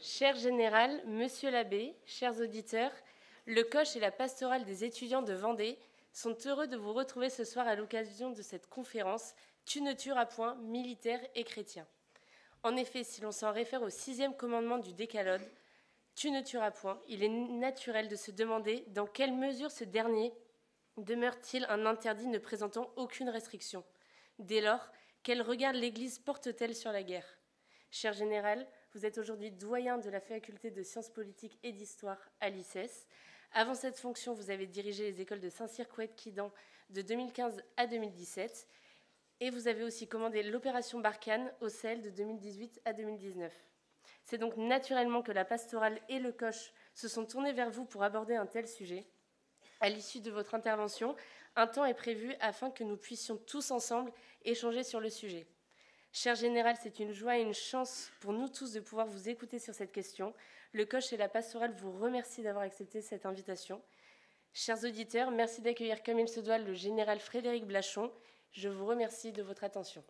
Cher Général, Monsieur l'abbé, chers auditeurs, le Coche et la pastorale des étudiants de Vendée sont heureux de vous retrouver ce soir à l'occasion de cette conférence « Tu ne tueras point, militaire et chrétien ». En effet, si l'on s'en réfère au 6e commandement du Décalogue, « Tu ne tueras point », il est naturel de se demander dans quelle mesure ce dernier demeure-t-il un interdit ne présentant aucune restriction. Dès lors, quel regard l'Église porte-t-elle sur la guerre ? Cher Général, vous êtes aujourd'hui doyen de la faculté de sciences politiques et d'histoire à l'ICES. Avant cette fonction, vous avez dirigé les écoles de Saint-Cyr-Couët-Quidan de 2015 à 2017 et vous avez aussi commandé l'opération Barkhane au Sahel de 2018 à 2019. C'est donc naturellement que la pastorale et le Coche se sont tournés vers vous pour aborder un tel sujet. À l'issue de votre intervention, un temps est prévu afin que nous puissions tous ensemble échanger sur le sujet. Cher Général, c'est une joie et une chance pour nous tous de pouvoir vous écouter sur cette question. Le Coche et la pastorale vous remercient d'avoir accepté cette invitation. Chers auditeurs, merci d'accueillir comme il se doit le Général Frédéric Blachon. Je vous remercie de votre attention.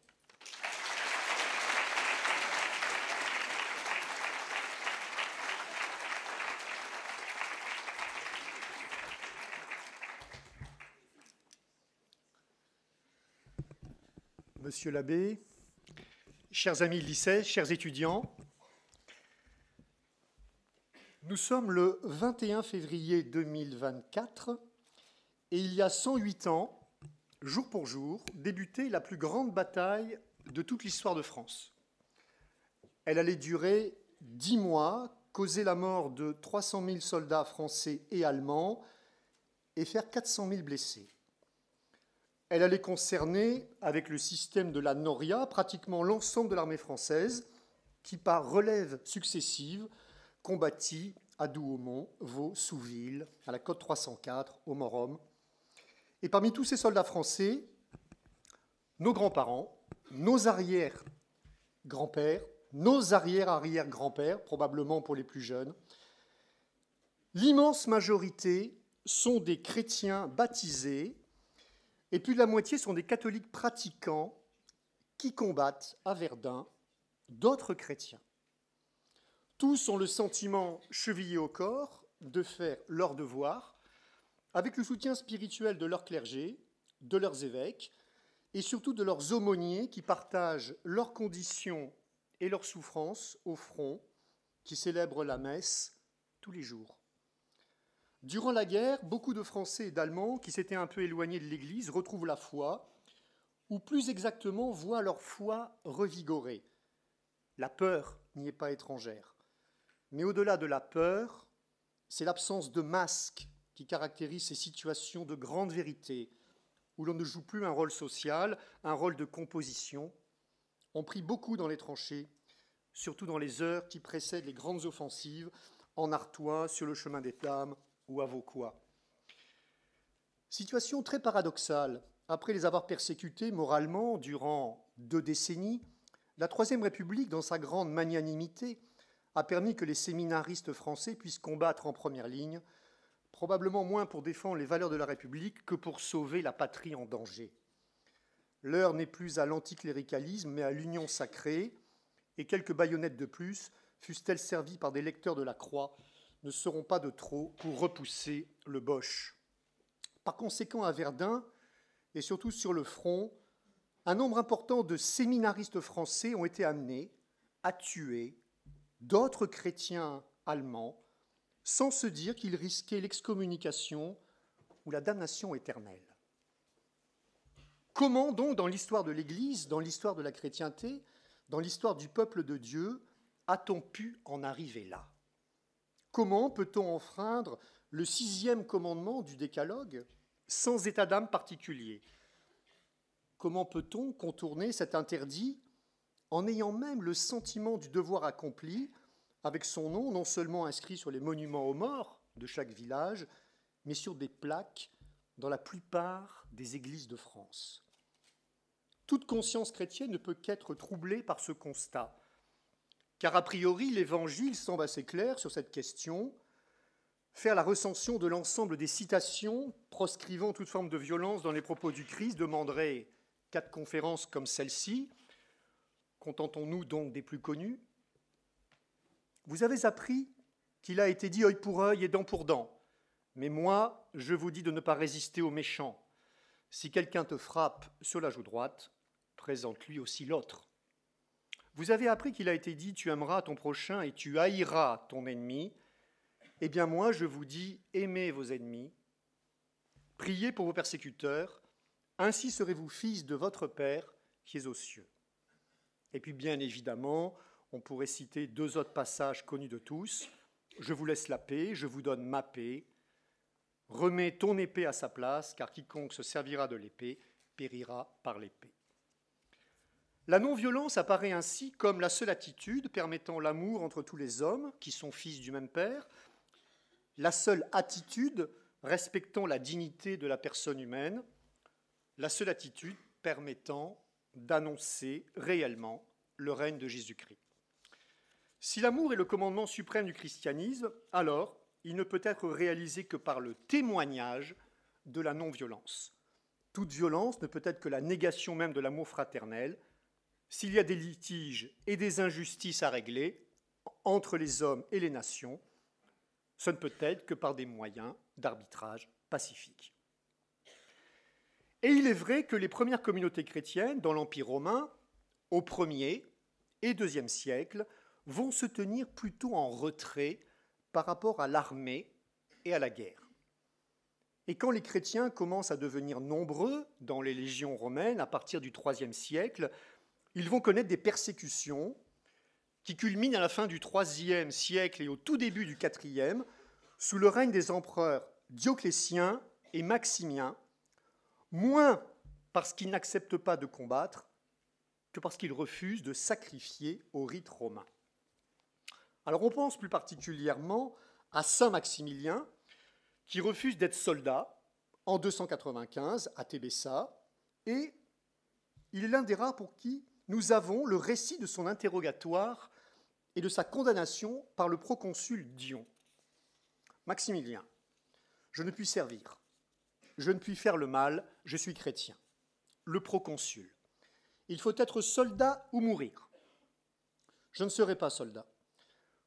Monsieur l'abbé, chers amis de lycée, chers étudiants, nous sommes le 21 février 2024 et il y a 108 ans, jour pour jour, débutait la plus grande bataille de toute l'histoire de France. Elle allait durer 10 mois, causer la mort de 300 000 soldats français et allemands et faire 400 000 blessés. Elle allait concerner, avec le système de la Noria, pratiquement l'ensemble de l'armée française, qui, par relèves successives, combattit à Douaumont, Vaux, Souville, à la côte 304, au Morum. Et parmi tous ces soldats français, nos grands-parents, nos arrière-grands-pères, nos arrière-arrière-grands-pères, probablement pour les plus jeunes, l'immense majorité sont des chrétiens baptisés, et plus de la moitié sont des catholiques pratiquants qui combattent à Verdun d'autres chrétiens. Tous ont le sentiment chevillé au corps de faire leur devoir avec le soutien spirituel de leur clergé, de leurs évêques et surtout de leurs aumôniers qui partagent leurs conditions et leurs souffrances au front, qui célèbrent la messe tous les jours. Durant la guerre, beaucoup de Français et d'Allemands qui s'étaient un peu éloignés de l'Église retrouvent la foi, ou plus exactement voient leur foi revigorée. La peur n'y est pas étrangère. Mais au-delà de la peur, c'est l'absence de masque qui caractérise ces situations de grande vérité, où l'on ne joue plus un rôle social, un rôle de composition. On prie beaucoup dans les tranchées, surtout dans les heures qui précèdent les grandes offensives, en Artois, sur le chemin des Dames, ou à Vauquois. Situation très paradoxale. Après les avoir persécutés moralement durant 2 décennies, la Troisième République, dans sa grande magnanimité, a permis que les séminaristes français puissent combattre en première ligne, probablement moins pour défendre les valeurs de la République que pour sauver la patrie en danger. L'heure n'est plus à l'anticléricalisme, mais à l'union sacrée, et quelques baïonnettes de plus, fussent-elles servies par des lecteurs de la Croix, ne seront pas de trop pour repousser le Boche. Par conséquent, à Verdun, et surtout sur le front, un nombre important de séminaristes français ont été amenés à tuer d'autres chrétiens allemands sans se dire qu'ils risquaient l'excommunication ou la damnation éternelle. Comment donc, dans l'histoire de l'Église, dans l'histoire de la chrétienté, dans l'histoire du peuple de Dieu, a-t-on pu en arriver là ? Comment peut-on enfreindre le 6e commandement du Décalogue sans état d'âme particulier ? Comment peut-on contourner cet interdit en ayant même le sentiment du devoir accompli, avec son nom non seulement inscrit sur les monuments aux morts de chaque village, mais sur des plaques dans la plupart des églises de France ? Toute conscience chrétienne ne peut qu'être troublée par ce constat. Car a priori, l'Évangile semble assez clair sur cette question. Faire la recension de l'ensemble des citations proscrivant toute forme de violence dans les propos du Christ demanderait 4 conférences comme celle-ci. Contentons-nous donc des plus connues. Vous avez appris qu'il a été dit œil pour œil et dent pour dent. Mais moi, je vous dis de ne pas résister aux méchants. Si quelqu'un te frappe sur la joue droite, présente-lui aussi l'autre. Vous avez appris qu'il a été dit tu aimeras ton prochain et tu haïras ton ennemi. Eh bien moi, je vous dis aimez vos ennemis, priez pour vos persécuteurs, ainsi serez-vous fils de votre Père qui est aux cieux. Et puis bien évidemment, on pourrait citer deux autres passages connus de tous. Je vous laisse la paix, je vous donne ma paix. Remets ton épée à sa place, car quiconque se servira de l'épée périra par l'épée. La non-violence apparaît ainsi comme la seule attitude permettant l'amour entre tous les hommes qui sont fils du même Père, la seule attitude respectant la dignité de la personne humaine, la seule attitude permettant d'annoncer réellement le règne de Jésus-Christ. Si l'amour est le commandement suprême du christianisme, alors il ne peut être réalisé que par le témoignage de la non-violence. Toute violence ne peut être que la négation même de l'amour fraternel. S'il y a des litiges et des injustices à régler entre les hommes et les nations, ce ne peut être que par des moyens d'arbitrage pacifique. Et il est vrai que les premières communautés chrétiennes dans l'Empire romain, au 1er et 2e siècle, vont se tenir plutôt en retrait par rapport à l'armée et à la guerre. Et quand les chrétiens commencent à devenir nombreux dans les légions romaines à partir du 3e siècle, ils vont connaître des persécutions qui culminent à la fin du 3e siècle et au tout début du 4e, sous le règne des empereurs Dioclétien et Maximien, moins parce qu'ils n'acceptent pas de combattre que parce qu'ils refusent de sacrifier au rite romain. Alors on pense plus particulièrement à Saint Maximilien, qui refuse d'être soldat en 295 à Tébessa, et il est l'un des rares pour qui nous avons le récit de son interrogatoire et de sa condamnation par le proconsul Dion. Maximilien, je ne puis servir, je ne puis faire le mal, je suis chrétien. Le proconsul, il faut être soldat ou mourir. Je ne serai pas soldat.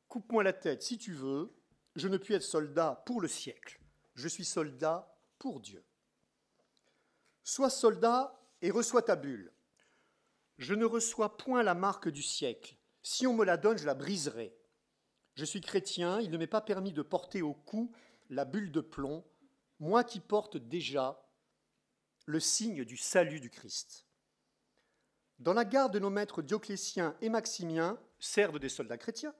Coupe-moi la tête si tu veux, je ne puis être soldat pour le siècle, je suis soldat pour Dieu. Sois soldat et reçois ta bulle. Je ne reçois point la marque du siècle. Si on me la donne, je la briserai. Je suis chrétien, il ne m'est pas permis de porter au cou la bulle de plomb, moi qui porte déjà le signe du salut du Christ. Dans la garde de nos maîtres Dioclétien et Maximien servent des soldats chrétiens.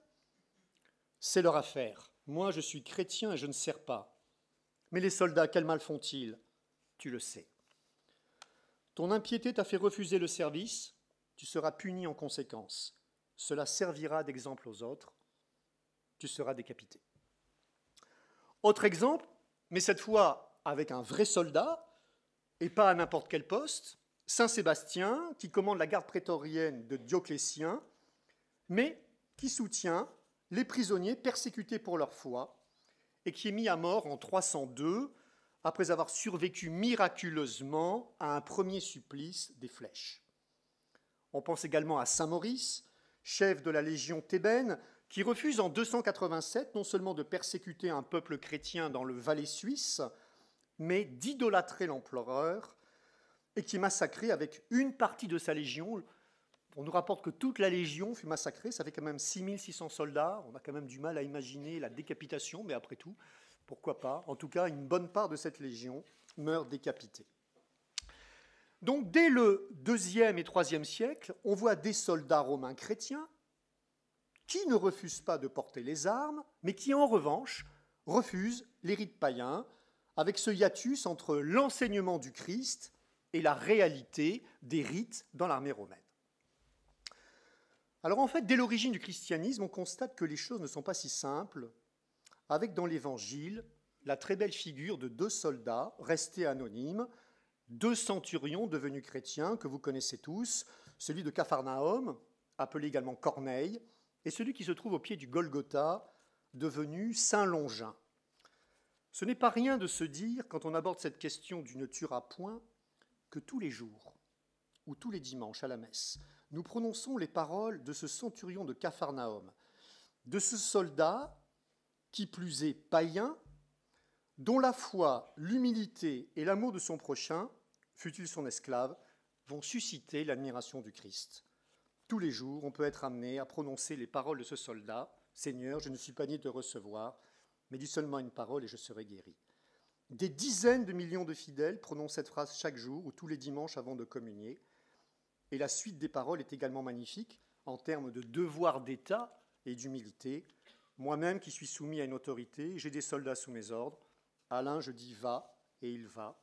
C'est leur affaire. Moi, je suis chrétien et je ne sers pas. Mais les soldats, quel mal font-ils? Tu le sais. Ton impiété t'a fait refuser le service, tu seras puni en conséquence. Cela servira d'exemple aux autres, tu seras décapité. Autre exemple, mais cette fois avec un vrai soldat, et pas à n'importe quel poste, Saint Sébastien, qui commande la garde prétorienne de Dioclétien, mais qui soutient les prisonniers persécutés pour leur foi, et qui est mis à mort en 302, après avoir survécu miraculeusement à un premier supplice des flèches. On pense également à Saint Maurice, chef de la légion thébaine, qui refuse en 287 non seulement de persécuter un peuple chrétien dans le Valais suisse, mais d'idolâtrer l'empereur, et qui est massacré avec une partie de sa légion. On nous rapporte que toute la légion fut massacrée, ça fait quand même 6600 soldats, on a quand même du mal à imaginer la décapitation, mais après tout, pourquoi pas. En tout cas, une bonne part de cette légion meurt décapitée. Donc dès le 2e et 3e siècle, on voit des soldats romains chrétiens qui ne refusent pas de porter les armes, mais qui en revanche refusent les rites païens, avec ce hiatus entre l'enseignement du Christ et la réalité des rites dans l'armée romaine. Alors en fait, dès l'origine du christianisme, on constate que les choses ne sont pas si simples, avec dans l'Évangile la très belle figure de deux soldats restés anonymes, deux centurions devenus chrétiens que vous connaissez tous, celui de Capharnaüm, appelé également Corneille, et celui qui se trouve au pied du Golgotha, devenu Saint Longin. Ce n'est pas rien de se dire, quand on aborde cette question du ne tuera point, que tous les jours, ou tous les dimanches à la messe, nous prononçons les paroles de ce centurion de Capharnaüm. de ce soldat, qui plus est païen, dont la foi, l'humilité et l'amour de son prochain, fût-il son esclave, vont susciter l'admiration du Christ. Tous les jours, on peut être amené à prononcer les paroles de ce soldat. « Seigneur, je ne suis pas digne de te recevoir, mais dis seulement une parole et je serai guéri. » Des dizaines de millions de fidèles prononcent cette phrase chaque jour ou tous les dimanches avant de communier. Et la suite des paroles est également magnifique en termes de devoir d'État et d'humilité. Moi-même qui suis soumis à une autorité, j'ai des soldats sous mes ordres. À l'un, je dis « va » et il va.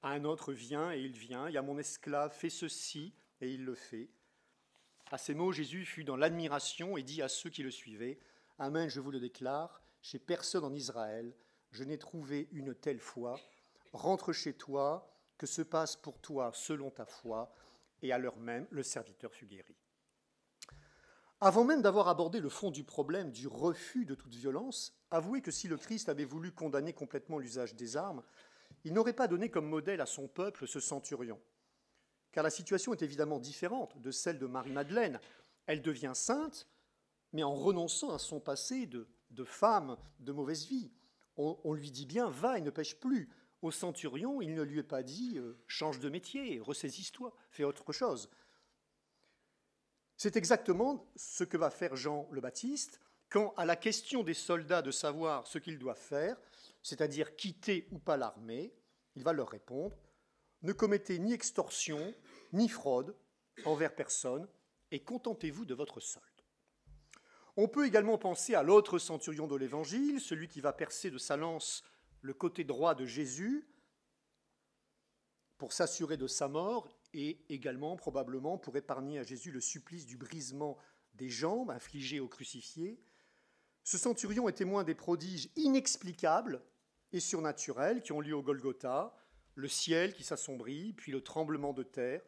À un autre, « viens » et il vient. Et à mon esclave, « fais ceci » et il le fait. À ces mots, Jésus fut dans l'admiration et dit à ceux qui le suivaient « Amen, je vous le déclare, chez personne en Israël, je n'ai trouvé une telle foi. Rentre chez toi, que se passe pour toi selon ta foi. » Et à l'heure même, le serviteur fut guéri. Avant même d'avoir abordé le fond du problème du refus de toute violence, avouez que si le Christ avait voulu condamner complètement l'usage des armes, il n'aurait pas donné comme modèle à son peuple ce centurion. Car la situation est évidemment différente de celle de Marie-Madeleine. Elle devient sainte, mais en renonçant à son passé de femme de mauvaise vie. On lui dit bien « va et ne pêche plus ». Au centurion, il ne lui est pas dit « change de métier, ressaisis-toi, fais autre chose ». C'est exactement ce que va faire Jean le Baptiste quand, à la question des soldats de savoir ce qu'ils doivent faire, c'est-à-dire quitter ou pas l'armée, il va leur répondre « ne commettez ni extorsion, ni fraude envers personne, et contentez-vous de votre solde. » On peut également penser à l'autre centurion de l'Évangile, celui qui va percer de sa lance le côté droit de Jésus pour s'assurer de sa mort et également probablement pour épargner à Jésus le supplice du brisement des jambes infligé au crucifié. Ce centurion est témoin des prodiges inexplicables et surnaturels qui ont lieu au Golgotha, le ciel qui s'assombrit, puis le tremblement de terre.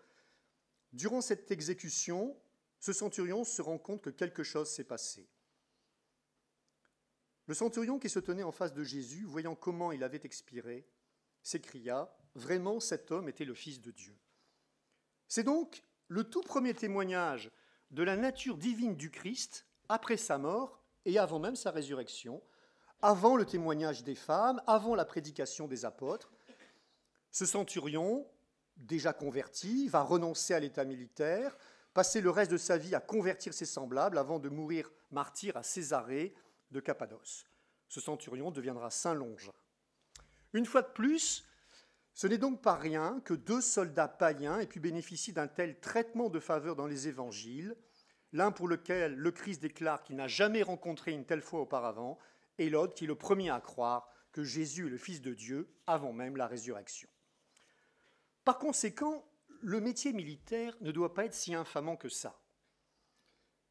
Durant cette exécution, ce centurion se rend compte que quelque chose s'est passé. Le centurion qui se tenait en face de Jésus, voyant comment il avait expiré, s'écria « Vraiment, cet homme était le Fils de Dieu ». C'est donc le tout premier témoignage de la nature divine du Christ après sa mort et avant même sa résurrection, avant le témoignage des femmes, avant la prédication des apôtres. Ce centurion, déjà converti, va renoncer à l'état militaire, passer le reste de sa vie à convertir ses semblables avant de mourir martyr à Césarée de Cappadoce. Ce centurion deviendra saint Longin. Une fois de plus, ce n'est donc pas rien que 2 soldats païens aient pu bénéficier d'un tel traitement de faveur dans les évangiles, l'un pour lequel le Christ déclare qu'il n'a jamais rencontré une telle foi auparavant, et l'autre qui est le premier à croire que Jésus est le Fils de Dieu avant même la résurrection. Par conséquent, le métier militaire ne doit pas être si infamant que ça.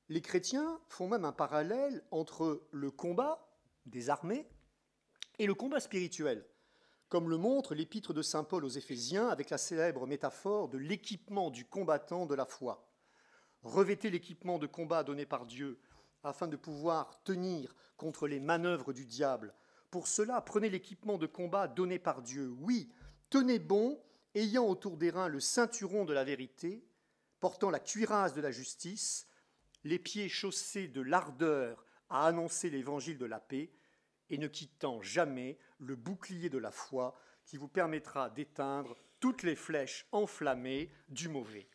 Les chrétiens font même un parallèle entre le combat des armées et le combat spirituel, comme le montre l'épître de saint Paul aux Éphésiens avec la célèbre métaphore de l'équipement du combattant de la foi. Revêtez l'équipement de combat donné par Dieu afin de pouvoir tenir contre les manœuvres du diable. Pour cela, prenez l'équipement de combat donné par Dieu. Oui, tenez bon, ayant autour des reins le ceinturon de la vérité, portant la cuirasse de la justice, les pieds chaussés de l'ardeur à annoncer l'évangile de la paix, et ne quittant jamais le bouclier de la foi qui vous permettra d'éteindre toutes les flèches enflammées du mauvais.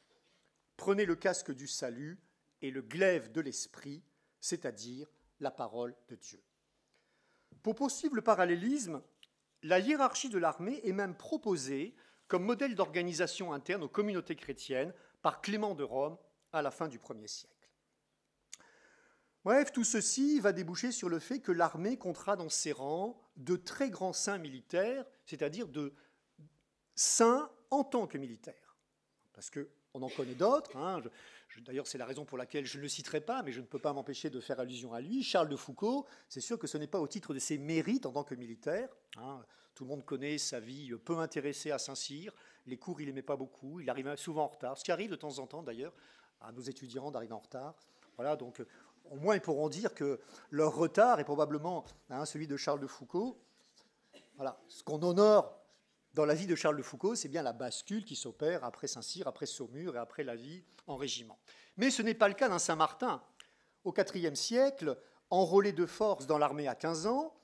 Prenez le casque du salut et le glaive de l'esprit, c'est-à-dire la parole de Dieu. Pour poursuivre le parallélisme, la hiérarchie de l'armée est même proposée comme modèle d'organisation interne aux communautés chrétiennes par Clément de Rome à la fin du 1er siècle. Bref, tout ceci va déboucher sur le fait que l'armée comptera dans ses rangs de très grands saints militaires, c'est-à-dire de saints en tant que militaires. Parce qu'on en connaît d'autres, d'ailleurs c'est la raison pour laquelle je ne le citerai pas, mais je ne peux pas m'empêcher de faire allusion à lui. Charles de Foucauld, c'est sûr que ce n'est pas au titre de ses mérites en tant que militaire. Tout le monde connaît sa vie peu intéressée à Saint-Cyr, les cours il n'aimait pas beaucoup, il arrivait souvent en retard, ce qui arrive de temps en temps d'ailleurs à nos étudiants d'arriver en retard. Voilà, donc au moins ils pourront dire que leur retard est probablement celui de Charles de Foucauld. Voilà, ce qu'on honore dans la vie de Charles de Foucauld, c'est bien la bascule qui s'opère après Saint-Cyr, après Saumur et après la vie en régiment. Mais ce n'est pas le cas d'un Saint-Martin. Au IVe siècle, Enrôlé de force dans l'armée à 15 ans,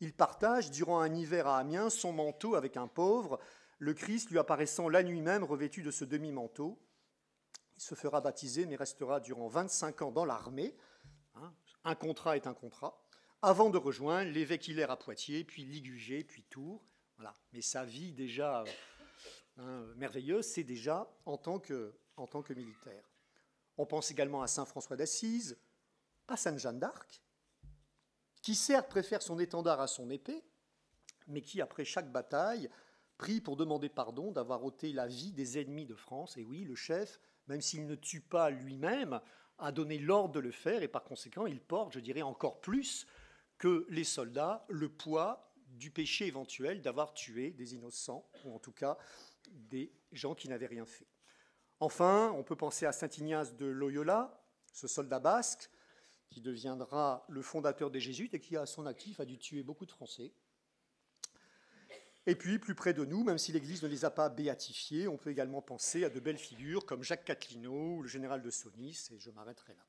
il partage durant un hiver à Amiens son manteau avec un pauvre, le Christ lui apparaissant la nuit même revêtu de ce demi-manteau. Il se fera baptiser mais restera durant 25 ans dans l'armée. Un contrat est un contrat, avant de rejoindre l'évêque Hilaire à Poitiers, puis Ligugé, puis Tours. Voilà. Mais sa vie déjà merveilleuse, c'est déjà en tant que militaire. On pense également à saint François d'Assise, à sainte Jeanne d'Arc, qui certes préfère son étendard à son épée, mais qui, après chaque bataille, prie pour demander pardon d'avoir ôté la vie des ennemis de France. Et oui, le chef, même s'il ne tue pas lui-même, a donné l'ordre de le faire, et par conséquent, il porte, je dirais, encore plus que les soldats, le poids du péché éventuel d'avoir tué des innocents, ou en tout cas des gens qui n'avaient rien fait. Enfin, on peut penser à saint Ignace de Loyola, ce soldat basque, qui deviendra le fondateur des Jésuites et qui, à son actif, a dû tuer beaucoup de Français. Et puis, plus près de nous, même si l'Église ne les a pas béatifiés, on peut également penser à de belles figures comme Jacques Catilino ou le général de Saunis, et je m'arrêterai là.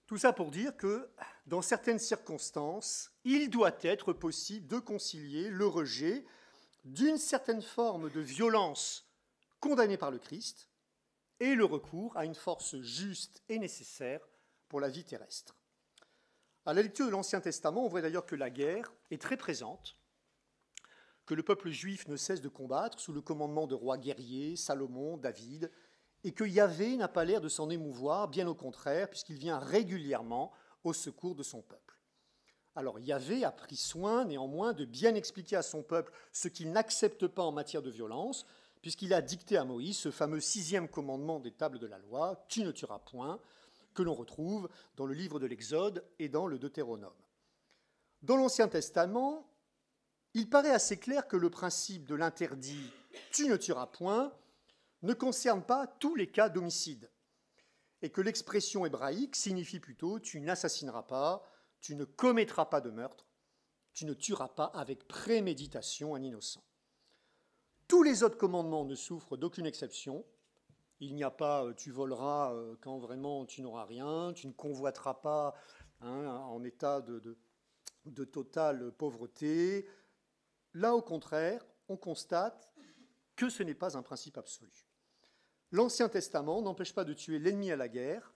Tout ça pour dire que, dans certaines circonstances, il doit être possible de concilier le rejet d'une certaine forme de violence condamnée par le Christ et le recours à une force juste et nécessaire pour la vie terrestre. À la lecture de l'Ancien Testament, on voit d'ailleurs que la guerre est très présente, que le peuple juif ne cesse de combattre sous le commandement de rois guerriers, Salomon, David, et que Yahvé n'a pas l'air de s'en émouvoir, bien au contraire, puisqu'il vient régulièrement au secours de son peuple. Alors Yahvé a pris soin, néanmoins, de bien expliquer à son peuple ce qu'il n'accepte pas en matière de violence, puisqu'il a dicté à Moïse ce fameux 6e commandement des tables de la loi, « Tu ne tueras point », que l'on retrouve dans le livre de l'Exode et dans le Deutéronome. Dans l'Ancien Testament, il paraît assez clair que le principe de l'interdit « Tu ne tueras point » ne concerne pas tous les cas d'homicide, et que l'expression hébraïque signifie plutôt « tu n'assassineras pas », « tu ne commettras pas de meurtre », « tu ne tueras pas avec préméditation un innocent ». Tous les autres commandements ne souffrent d'aucune exception. Il n'y a pas « tu voleras quand vraiment tu n'auras rien »,« tu ne convoiteras pas en état de totale pauvreté ». Là, au contraire, on constate que ce n'est pas un principe absolu. L'Ancien Testament n'empêche pas de tuer l'ennemi à la guerre,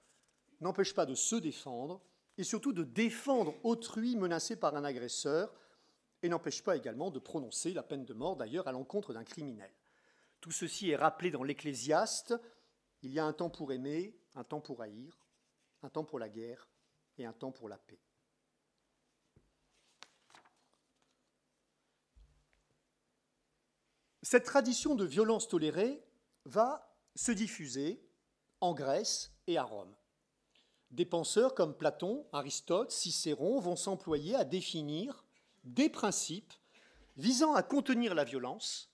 n'empêche pas de se défendre, et surtout de défendre autrui menacé par un agresseur, et n'empêche pas également de prononcer la peine de mort, d'ailleurs, à l'encontre d'un criminel. Tout ceci est rappelé dans l'Ecclésiaste. Il y a un temps pour aimer, un temps pour haïr, un temps pour la guerre et un temps pour la paix. Cette tradition de violence tolérée va se diffuser en Grèce et à Rome. Des penseurs comme Platon, Aristote, Cicéron vont s'employer à définir des principes visant à contenir la violence,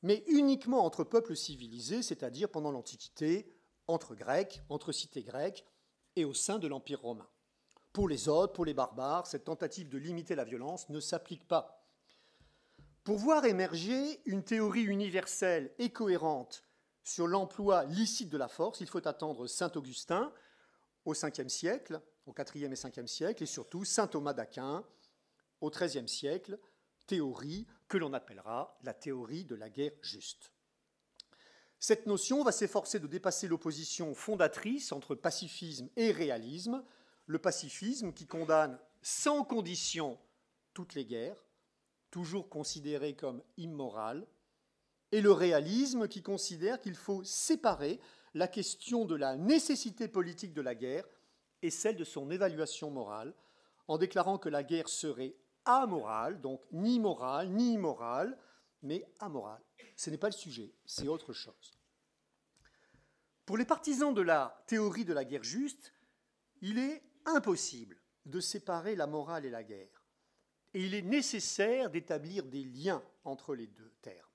mais uniquement entre peuples civilisés, c'est-à-dire pendant l'Antiquité, entre Grecs, entre cités grecques et au sein de l'Empire romain. Pour les autres, pour les barbares, cette tentative de limiter la violence ne s'applique pas. Pour voir émerger une théorie universelle et cohérente sur l'emploi licite de la force, il faut attendre saint Augustin au 5e siècle, au 4e et 5e siècle, et surtout saint Thomas d'Aquin au 13e siècle, théorie que l'on appellera la théorie de la guerre juste. Cette notion va s'efforcer de dépasser l'opposition fondatrice entre pacifisme et réalisme, le pacifisme qui condamne sans condition toutes les guerres, toujours considérées comme immorales, et le réalisme qui considère qu'il faut séparer la question de la nécessité politique de la guerre et celle de son évaluation morale, en déclarant que la guerre serait amorale, donc ni morale ni immorale, mais amorale. Ce n'est pas le sujet, c'est autre chose. Pour les partisans de la théorie de la guerre juste, il est impossible de séparer la morale et la guerre. Et il est nécessaire d'établir des liens entre les deux termes.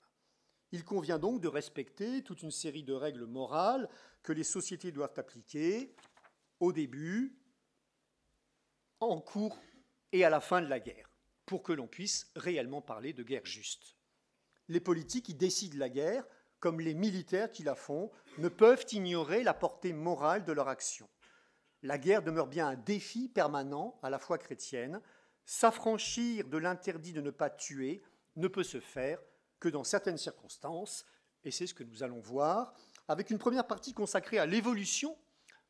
Il convient donc de respecter toute une série de règles morales que les sociétés doivent appliquer au début, en cours et à la fin de la guerre, pour que l'on puisse réellement parler de guerre juste. Les politiques qui décident la guerre, comme les militaires qui la font, ne peuvent ignorer la portée morale de leur action. la guerre demeure bien un défi permanent à la foi chrétienne. S'affranchir de l'interdit de ne pas tuer ne peut se faire que dans certaines circonstances, et c'est ce que nous allons voir, avec une première partie consacrée à l'évolution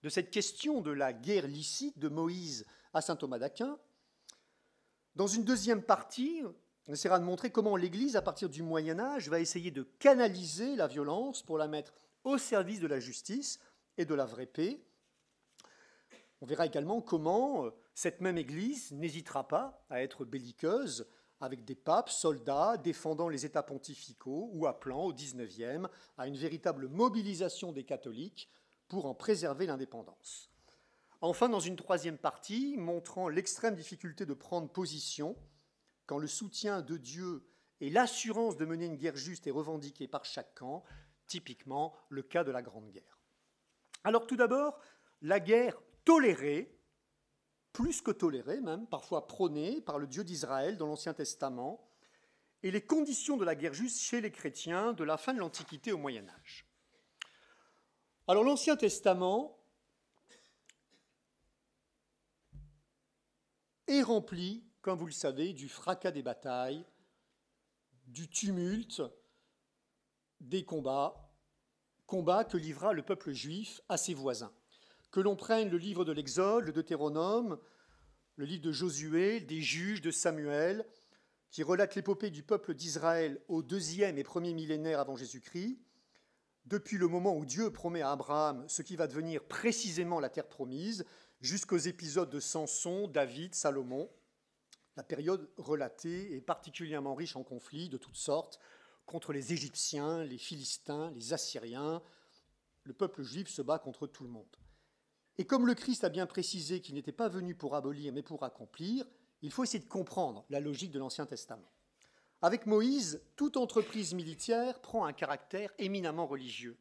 de cette question de la guerre licite de Moïse à saint Thomas d'Aquin. Dans une deuxième partie, on essaiera de montrer comment l'Église, à partir du Moyen-Âge, va essayer de canaliser la violence pour la mettre au service de la justice et de la vraie paix. On verra également comment cette même Église n'hésitera pas à être belliqueuse avec des papes, soldats, défendant les États pontificaux ou appelant au XIXe à une véritable mobilisation des catholiques pour en préserver l'indépendance. Enfin, dans une troisième partie, montrant l'extrême difficulté de prendre position quand le soutien de Dieu et l'assurance de mener une guerre juste est revendiqué par chaque camp, typiquement le cas de la Grande Guerre. Alors tout d'abord, la guerre tolérée, plus que tolérée même, parfois prônée par le Dieu d'Israël dans l'Ancien Testament, et les conditions de la guerre juste chez les chrétiens de la fin de l'Antiquité au Moyen Âge. Alors l'Ancien Testament est rempli, comme vous le savez, du fracas des batailles, du tumulte, des combats que livra le peuple juif à ses voisins. Que l'on prenne le livre de l'Exode, le Deutéronome, le livre de Josué, des Juges, de Samuel, qui relate l'épopée du peuple d'Israël au 2e et 1er millénaire avant Jésus-Christ, depuis le moment où Dieu promet à Abraham ce qui va devenir précisément la terre promise, jusqu'aux épisodes de Samson, David, Salomon. La période relatée est particulièrement riche en conflits de toutes sortes contre les Égyptiens, les Philistins, les Assyriens. Le peuple juif se bat contre tout le monde. Et comme le Christ a bien précisé qu'il n'était pas venu pour abolir, mais pour accomplir, il faut essayer de comprendre la logique de l'Ancien Testament. Avec Moïse, toute entreprise militaire prend un caractère éminemment religieux.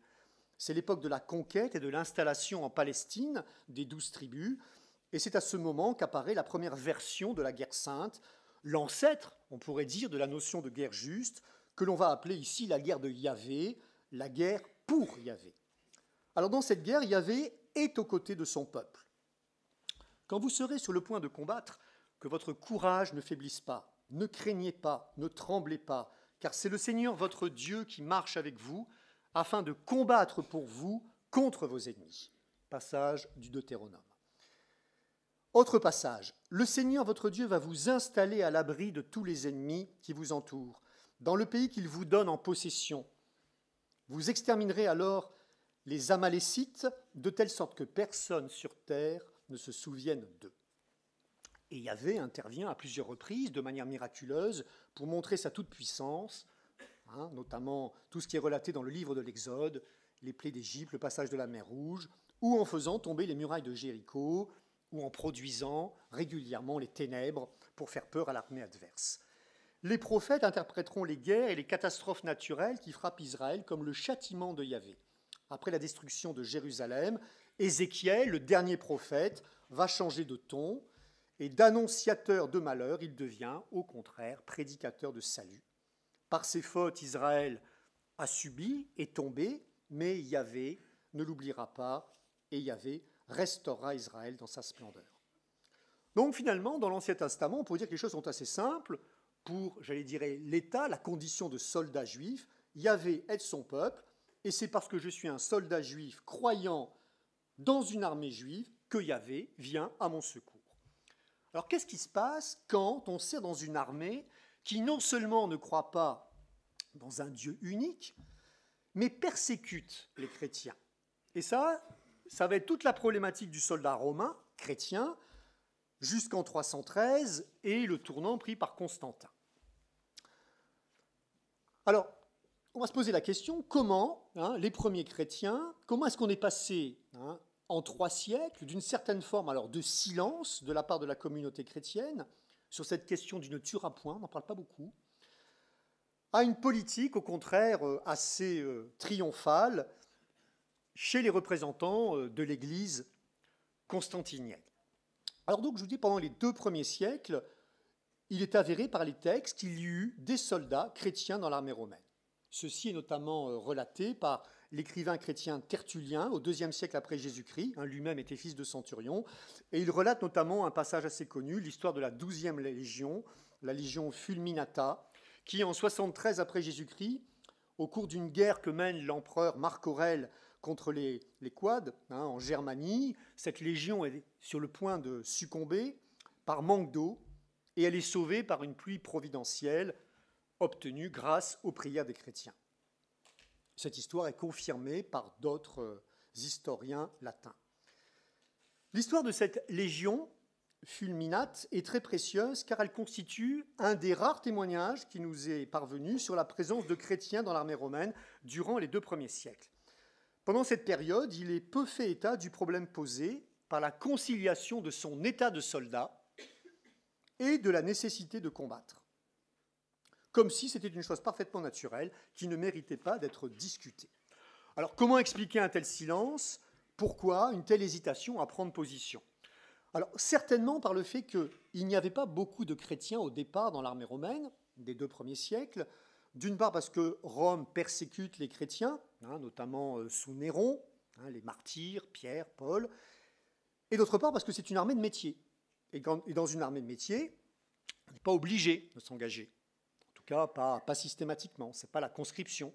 C'est l'époque de la conquête et de l'installation en Palestine des 12 tribus, et c'est à ce moment qu'apparaît la première version de la guerre sainte, l'ancêtre, on pourrait dire, de la notion de guerre juste, que l'on va appeler ici la guerre de Yahvé, la guerre pour Yahvé. Alors dans cette guerre, Yahvé est aux côtés de son peuple. Quand vous serez sur le point de combattre, que votre courage ne faiblisse pas, ne craignez pas, ne tremblez pas, car c'est le Seigneur votre Dieu qui marche avec vous, afin de combattre pour vous contre vos ennemis. Passage du Deutéronome. Autre passage. Le Seigneur votre Dieu va vous installer à l'abri de tous les ennemis qui vous entourent, dans le pays qu'il vous donne en possession. Vous exterminerez alors les Amalécites, de telle sorte que personne sur terre ne se souvienne d'eux. Et Yahvé intervient à plusieurs reprises, de manière miraculeuse, pour montrer sa toute-puissance, notamment tout ce qui est relaté dans le livre de l'Exode, les plaies d'Égypte, le passage de la mer Rouge, ou en faisant tomber les murailles de Jéricho, ou en produisant régulièrement les ténèbres pour faire peur à l'armée adverse. Les prophètes interpréteront les guerres et les catastrophes naturelles qui frappent Israël comme le châtiment de Yahvé. Après la destruction de Jérusalem, Ézéchiel, le dernier prophète, va changer de ton, et d'annonciateur de malheur, il devient, au contraire, prédicateur de salut. Par ses fautes, Israël a subi, est tombé, mais Yahvé ne l'oubliera pas, et Yahvé restaurera Israël dans sa splendeur. Donc finalement, dans l'Ancien Testament, on peut dire que les choses sont assez simples. Pour, l'État, la condition de soldat juif, Yahvé aide son peuple, et c'est parce que je suis un soldat juif croyant dans une armée juive que Yahvé vient à mon secours. Alors qu'est-ce qui se passe quand on sert dans une armée qui non seulement ne croit pas dans un Dieu unique, mais persécute les chrétiens? Et ça va être toute la problématique du soldat romain, chrétien, jusqu'en 313 et le tournant pris par Constantin. Alors, on va se poser la question, comment les premiers chrétiens, comment est-ce qu'on est passé en 3 siècles d'une certaine forme alors, de silence de la part de la communauté chrétienne sur cette question du ne tuera point, on n'en parle pas beaucoup, à une politique au contraire assez triomphale chez les représentants de l'Église constantinienne. Alors donc, je vous dis, pendant les 2 premiers siècles, il est avéré par les textes qu'il y eut des soldats chrétiens dans l'armée romaine. Ceci est notamment relaté par l'écrivain chrétien Tertullien, au IIe siècle après Jésus-Christ. Lui-même était fils de centurion. Et il relate notamment un passage assez connu, l'histoire de la 12e légion, la légion Fulminata, qui en 73 après Jésus-Christ, au cours d'une guerre que mène l'empereur Marc Aurèle contre les Quades, en Germanie, cette légion est sur le point de succomber par manque d'eau, et elle est sauvée par une pluie providentielle obtenue grâce aux prières des chrétiens. Cette histoire est confirmée par d'autres historiens latins. L'histoire de cette légion fulminate est très précieuse car elle constitue un des rares témoignages qui nous est parvenu sur la présence de chrétiens dans l'armée romaine durant les 2 premiers siècles. Pendant cette période, il est peu fait état du problème posé par la conciliation de son état de soldat et de la nécessité de combattre, comme si c'était une chose parfaitement naturelle qui ne méritait pas d'être discutée. Alors, comment expliquer un tel silence? Pourquoi une telle hésitation à prendre position? Alors, certainement par le fait qu'il n'y avait pas beaucoup de chrétiens au départ dans l'armée romaine des 2 premiers siècles, d'une part parce que Rome persécute les chrétiens, notamment sous Néron, les martyrs, Pierre, Paul, et d'autre part parce que c'est une armée de métier. Et dans une armée de métier, on n'est pas obligé de s'engager. En tout cas, pas systématiquement, ce n'est pas la conscription.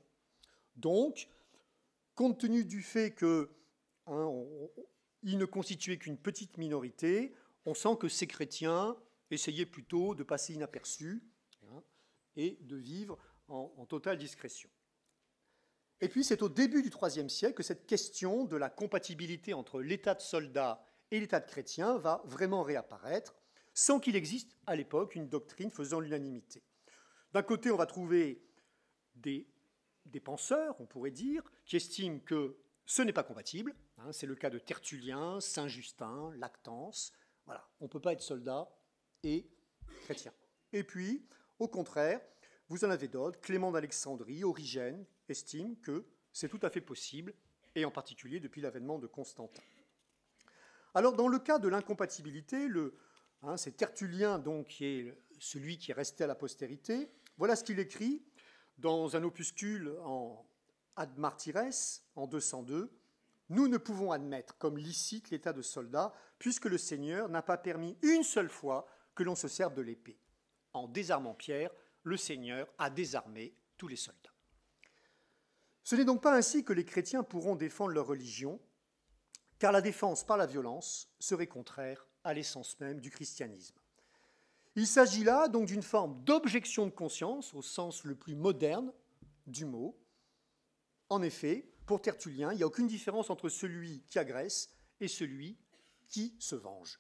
Donc, compte tenu du fait que il ne constituait qu'une petite minorité, on sent que ces chrétiens essayaient plutôt de passer inaperçus et de vivre en totale discrétion. Et puis c'est au début du IIIe siècle que cette question de la compatibilité entre l'état de soldat et l'état de chrétien va vraiment réapparaître, sans qu'il existe à l'époque une doctrine faisant l'unanimité. D'un côté, on va trouver des penseurs, on pourrait dire, qui estiment que ce n'est pas compatible. C'est le cas de Tertullien, Saint-Justin, Lactance. Voilà, on ne peut pas être soldat et chrétien. Et puis, au contraire, vous en avez d'autres, Clément d'Alexandrie, Origène, estiment que c'est tout à fait possible, et en particulier depuis l'avènement de Constantin. Alors, dans le cas de l'incompatibilité, c'est Tertullien donc, qui est celui qui est resté à la postérité. Voilà ce qu'il écrit dans un opuscule en Ad Martires, en 202. « Nous ne pouvons admettre comme licite l'état de soldat, puisque le Seigneur n'a pas permis une seule fois que l'on se serve de l'épée. En désarmant Pierre, le Seigneur a désarmé tous les soldats. » Ce n'est donc pas ainsi que les chrétiens pourront défendre leur religion, car la défense par la violence serait contraire à l'essence même du christianisme. Il s'agit là donc d'une forme d'objection de conscience, au sens le plus moderne du mot. En effet, pour Tertullien, il n'y a aucune différence entre celui qui agresse et celui qui se venge.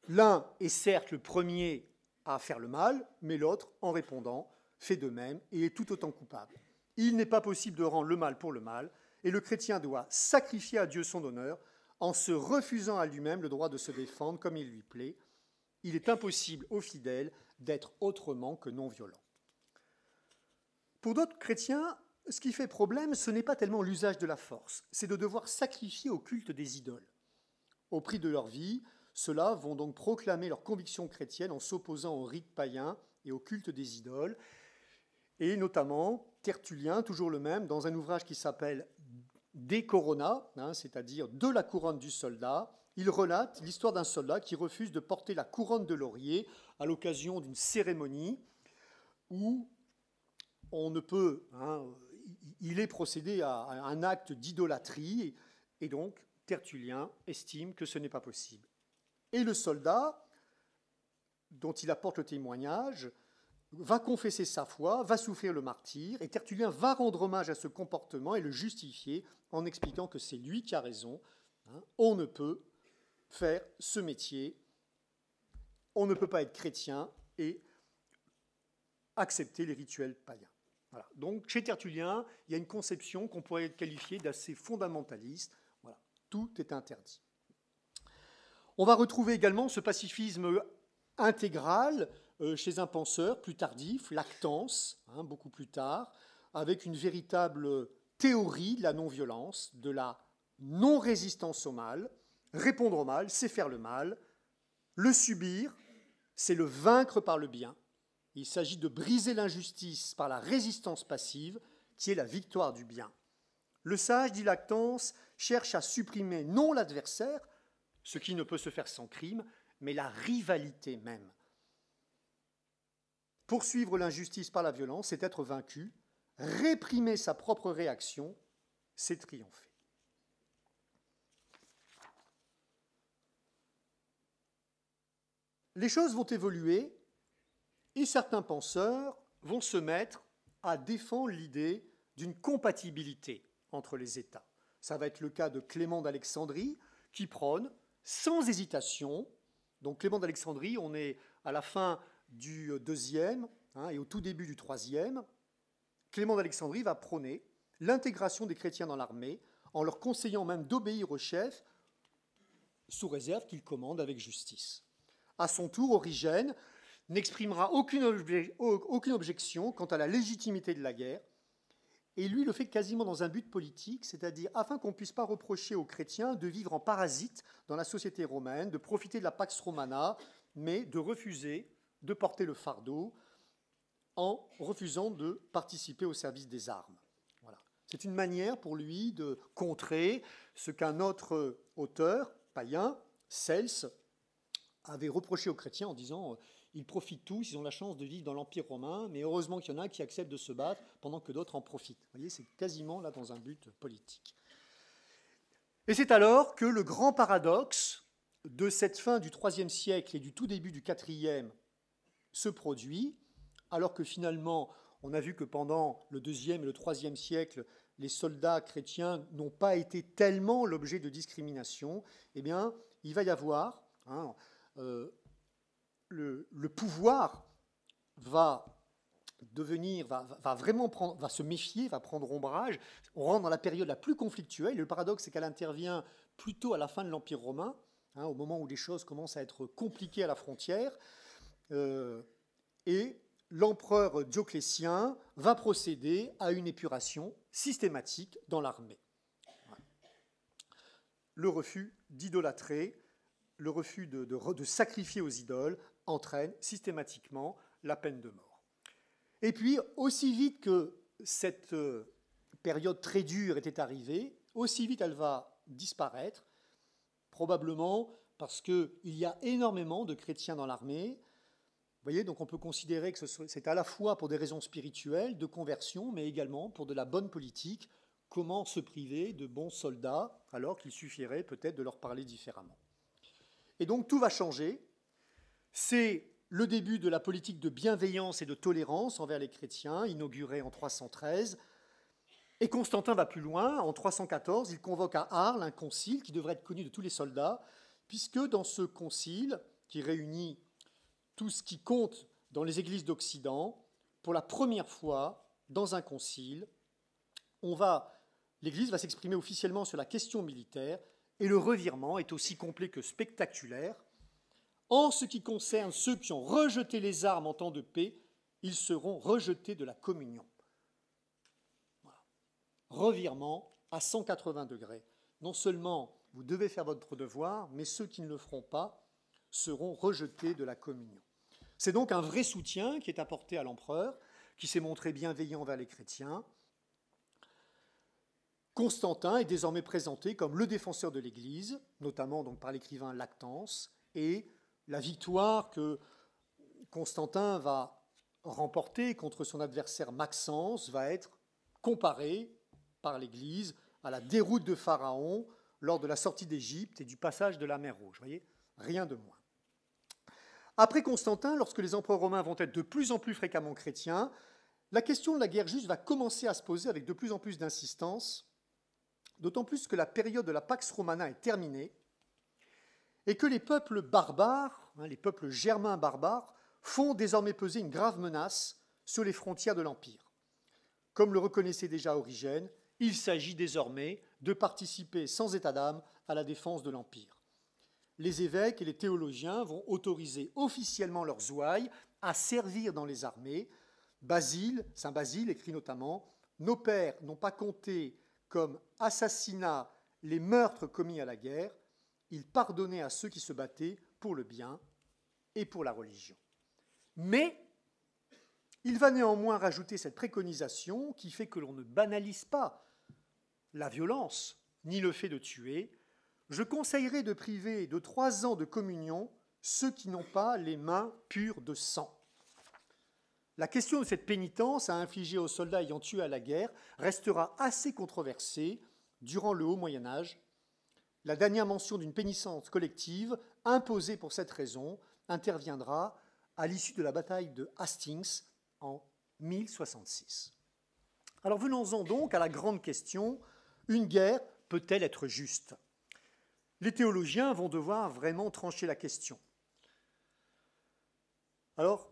L'un est certes le premier à faire le mal, mais l'autre, en répondant, fait de même et est tout autant coupable. Il n'est pas possible de rendre le mal pour le mal, et le chrétien doit sacrifier à Dieu son honneur en se refusant à lui-même le droit de se défendre comme il lui plaît. Il est impossible aux fidèles d'être autrement que non violents. Pour d'autres chrétiens, ce qui fait problème, ce n'est pas tellement l'usage de la force, c'est de devoir sacrifier au culte des idoles. Au prix de leur vie, ceux-là vont donc proclamer leur conviction chrétienne en s'opposant aux rites païens et au culte des idoles. Et notamment, Tertullien, toujours le même, dans un ouvrage qui s'appelle De Corona, c'est-à-dire de la couronne du soldat, il relate l'histoire d'un soldat qui refuse de porter la couronne de laurier à l'occasion d'une cérémonie où on ne peut, il est procédé à un acte d'idolâtrie, et donc Tertullien estime que ce n'est pas possible. Et le soldat, dont il apporte le témoignage, va confesser sa foi, va souffrir le martyre, et Tertullien va rendre hommage à ce comportement et le justifier en expliquant que c'est lui qui a raison. On ne peut faire ce métier, on ne peut pas être chrétien et accepter les rituels païens. Voilà. Donc, chez Tertullien, il y a une conception qu'on pourrait qualifier d'assez fondamentaliste. Voilà. Tout est interdit. On va retrouver également ce pacifisme intégral chez un penseur plus tardif, Lactance, beaucoup plus tard, avec une véritable théorie de la non-violence, de la non-résistance au mal. Répondre au mal, c'est faire le mal. Le subir, c'est le vaincre par le bien. Il s'agit de briser l'injustice par la résistance passive, qui est la victoire du bien. Le sage, dit Lactance, cherche à supprimer non l'adversaire, ce qui ne peut se faire sans crime, mais la rivalité même. Poursuivre l'injustice par la violence, c'est être vaincu. Réprimer sa propre réaction, c'est triompher. Les choses vont évoluer et certains penseurs vont se mettre à défendre l'idée d'une compatibilité entre les États. Ça va être le cas de Clément d'Alexandrie qui prône sans hésitation. Donc Clément d'Alexandrie, on est à la fin du IIe et au tout début du IIIe. Clément d'Alexandrie va prôner l'intégration des chrétiens dans l'armée en leur conseillant même d'obéir au chef sous réserve qu'il commande avec justice. À son tour, Origène n'exprimera aucune objection quant à la légitimité de la guerre, et lui le fait quasiment dans un but politique, c'est-à-dire afin qu'on ne puisse pas reprocher aux chrétiens de vivre en parasite dans la société romaine, de profiter de la Pax Romana, mais de refuser de porter le fardeau en refusant de participer au service des armes. Voilà. C'est une manière pour lui de contrer ce qu'un autre auteur, païen, Cels, avait reproché aux chrétiens en disant ils profitent tous, ils ont la chance de vivre dans l'Empire romain, mais heureusement qu'il y en a qui acceptent de se battre pendant que d'autres en profitent. Vous voyez, c'est quasiment là dans un but politique. Et c'est alors que le grand paradoxe de cette fin du IIIe siècle et du tout début du IVe se produit, alors que finalement, on a vu que pendant le IIe et le IIIe siècle, les soldats chrétiens n'ont pas été tellement l'objet de discrimination, eh bien, il va y avoir le pouvoir va se méfier, va prendre ombrage. On rentre dans la période la plus conflictuelle. Le paradoxe, c'est qu'elle intervient plutôt à la fin de l'Empire romain, au moment où les choses commencent à être compliquées à la frontière. Et l'empereur Dioclétien va procéder à une épuration systématique dans l'armée. Le refus d'idolâtrer, le refus de sacrifier aux idoles entraîne systématiquement la peine de mort. Et puis, aussi vite que cette période très dure était arrivée, aussi vite elle va disparaître, probablement parce qu'il y a énormément de chrétiens dans l'armée. Vous voyez, donc on peut considérer que c'est à la fois pour des raisons spirituelles, de conversion, mais également pour de la bonne politique. Comment se priver de bons soldats alors qu'il suffirait peut-être de leur parler différemment? Et donc tout va changer. C'est le début de la politique de bienveillance et de tolérance envers les chrétiens, inaugurée en 313. Et Constantin va plus loin. En 314, il convoque à Arles un concile qui devrait être connu de tous les soldats, puisque dans ce concile, qui réunit tout ce qui compte dans les églises d'Occident, pour la première fois, dans un concile, l'Église va s'exprimer officiellement sur la question militaire, et le revirement est aussi complet que spectaculaire. En ce qui concerne ceux qui ont rejeté les armes en temps de paix, ils seront rejetés de la communion. Voilà. Revirement à 180 degrés. Non seulement vous devez faire votre devoir, mais ceux qui ne le feront pas seront rejetés de la communion. C'est donc un vrai soutien qui est apporté à l'empereur, qui s'est montré bienveillant envers les chrétiens. Constantin est désormais présenté comme le défenseur de l'Église, notamment donc par l'écrivain Lactance, et la victoire que Constantin va remporter contre son adversaire Maxence va être comparée par l'Église à la déroute de Pharaon lors de la sortie d'Égypte et du passage de la mer Rouge. Vous voyez, rien de moins. Après Constantin, lorsque les empereurs romains vont être de plus en plus fréquemment chrétiens, la question de la guerre juste va commencer à se poser avec de plus en plus d'insistance, d'autant plus que la période de la Pax Romana est terminée et que les peuples barbares, les peuples germains barbares, font désormais peser une grave menace sur les frontières de l'Empire. Comme le reconnaissait déjà Origène, il s'agit désormais de participer sans état d'âme à la défense de l'Empire. Les évêques et les théologiens vont autoriser officiellement leurs ouailles à servir dans les armées. Saint Basile écrit notamment « Nos pères n'ont pas compté comme assassinat les meurtres commis à la guerre, ils pardonnaient à ceux qui se battaient pour le bien et pour la religion. » Mais il va néanmoins rajouter cette préconisation qui fait que l'on ne banalise pas la violence, ni le fait de tuer, je conseillerais de priver de 3 ans de communion ceux qui n'ont pas les mains pures de sang. La question de cette pénitence à infliger aux soldats ayant tué à la guerre restera assez controversée durant le Haut Moyen-Âge. La dernière mention d'une pénitence collective imposée pour cette raison interviendra à l'issue de la bataille de Hastings en 1066. Alors venons-en donc à la grande question, une guerre peut-elle être juste? Les théologiens vont devoir vraiment trancher la question. Alors,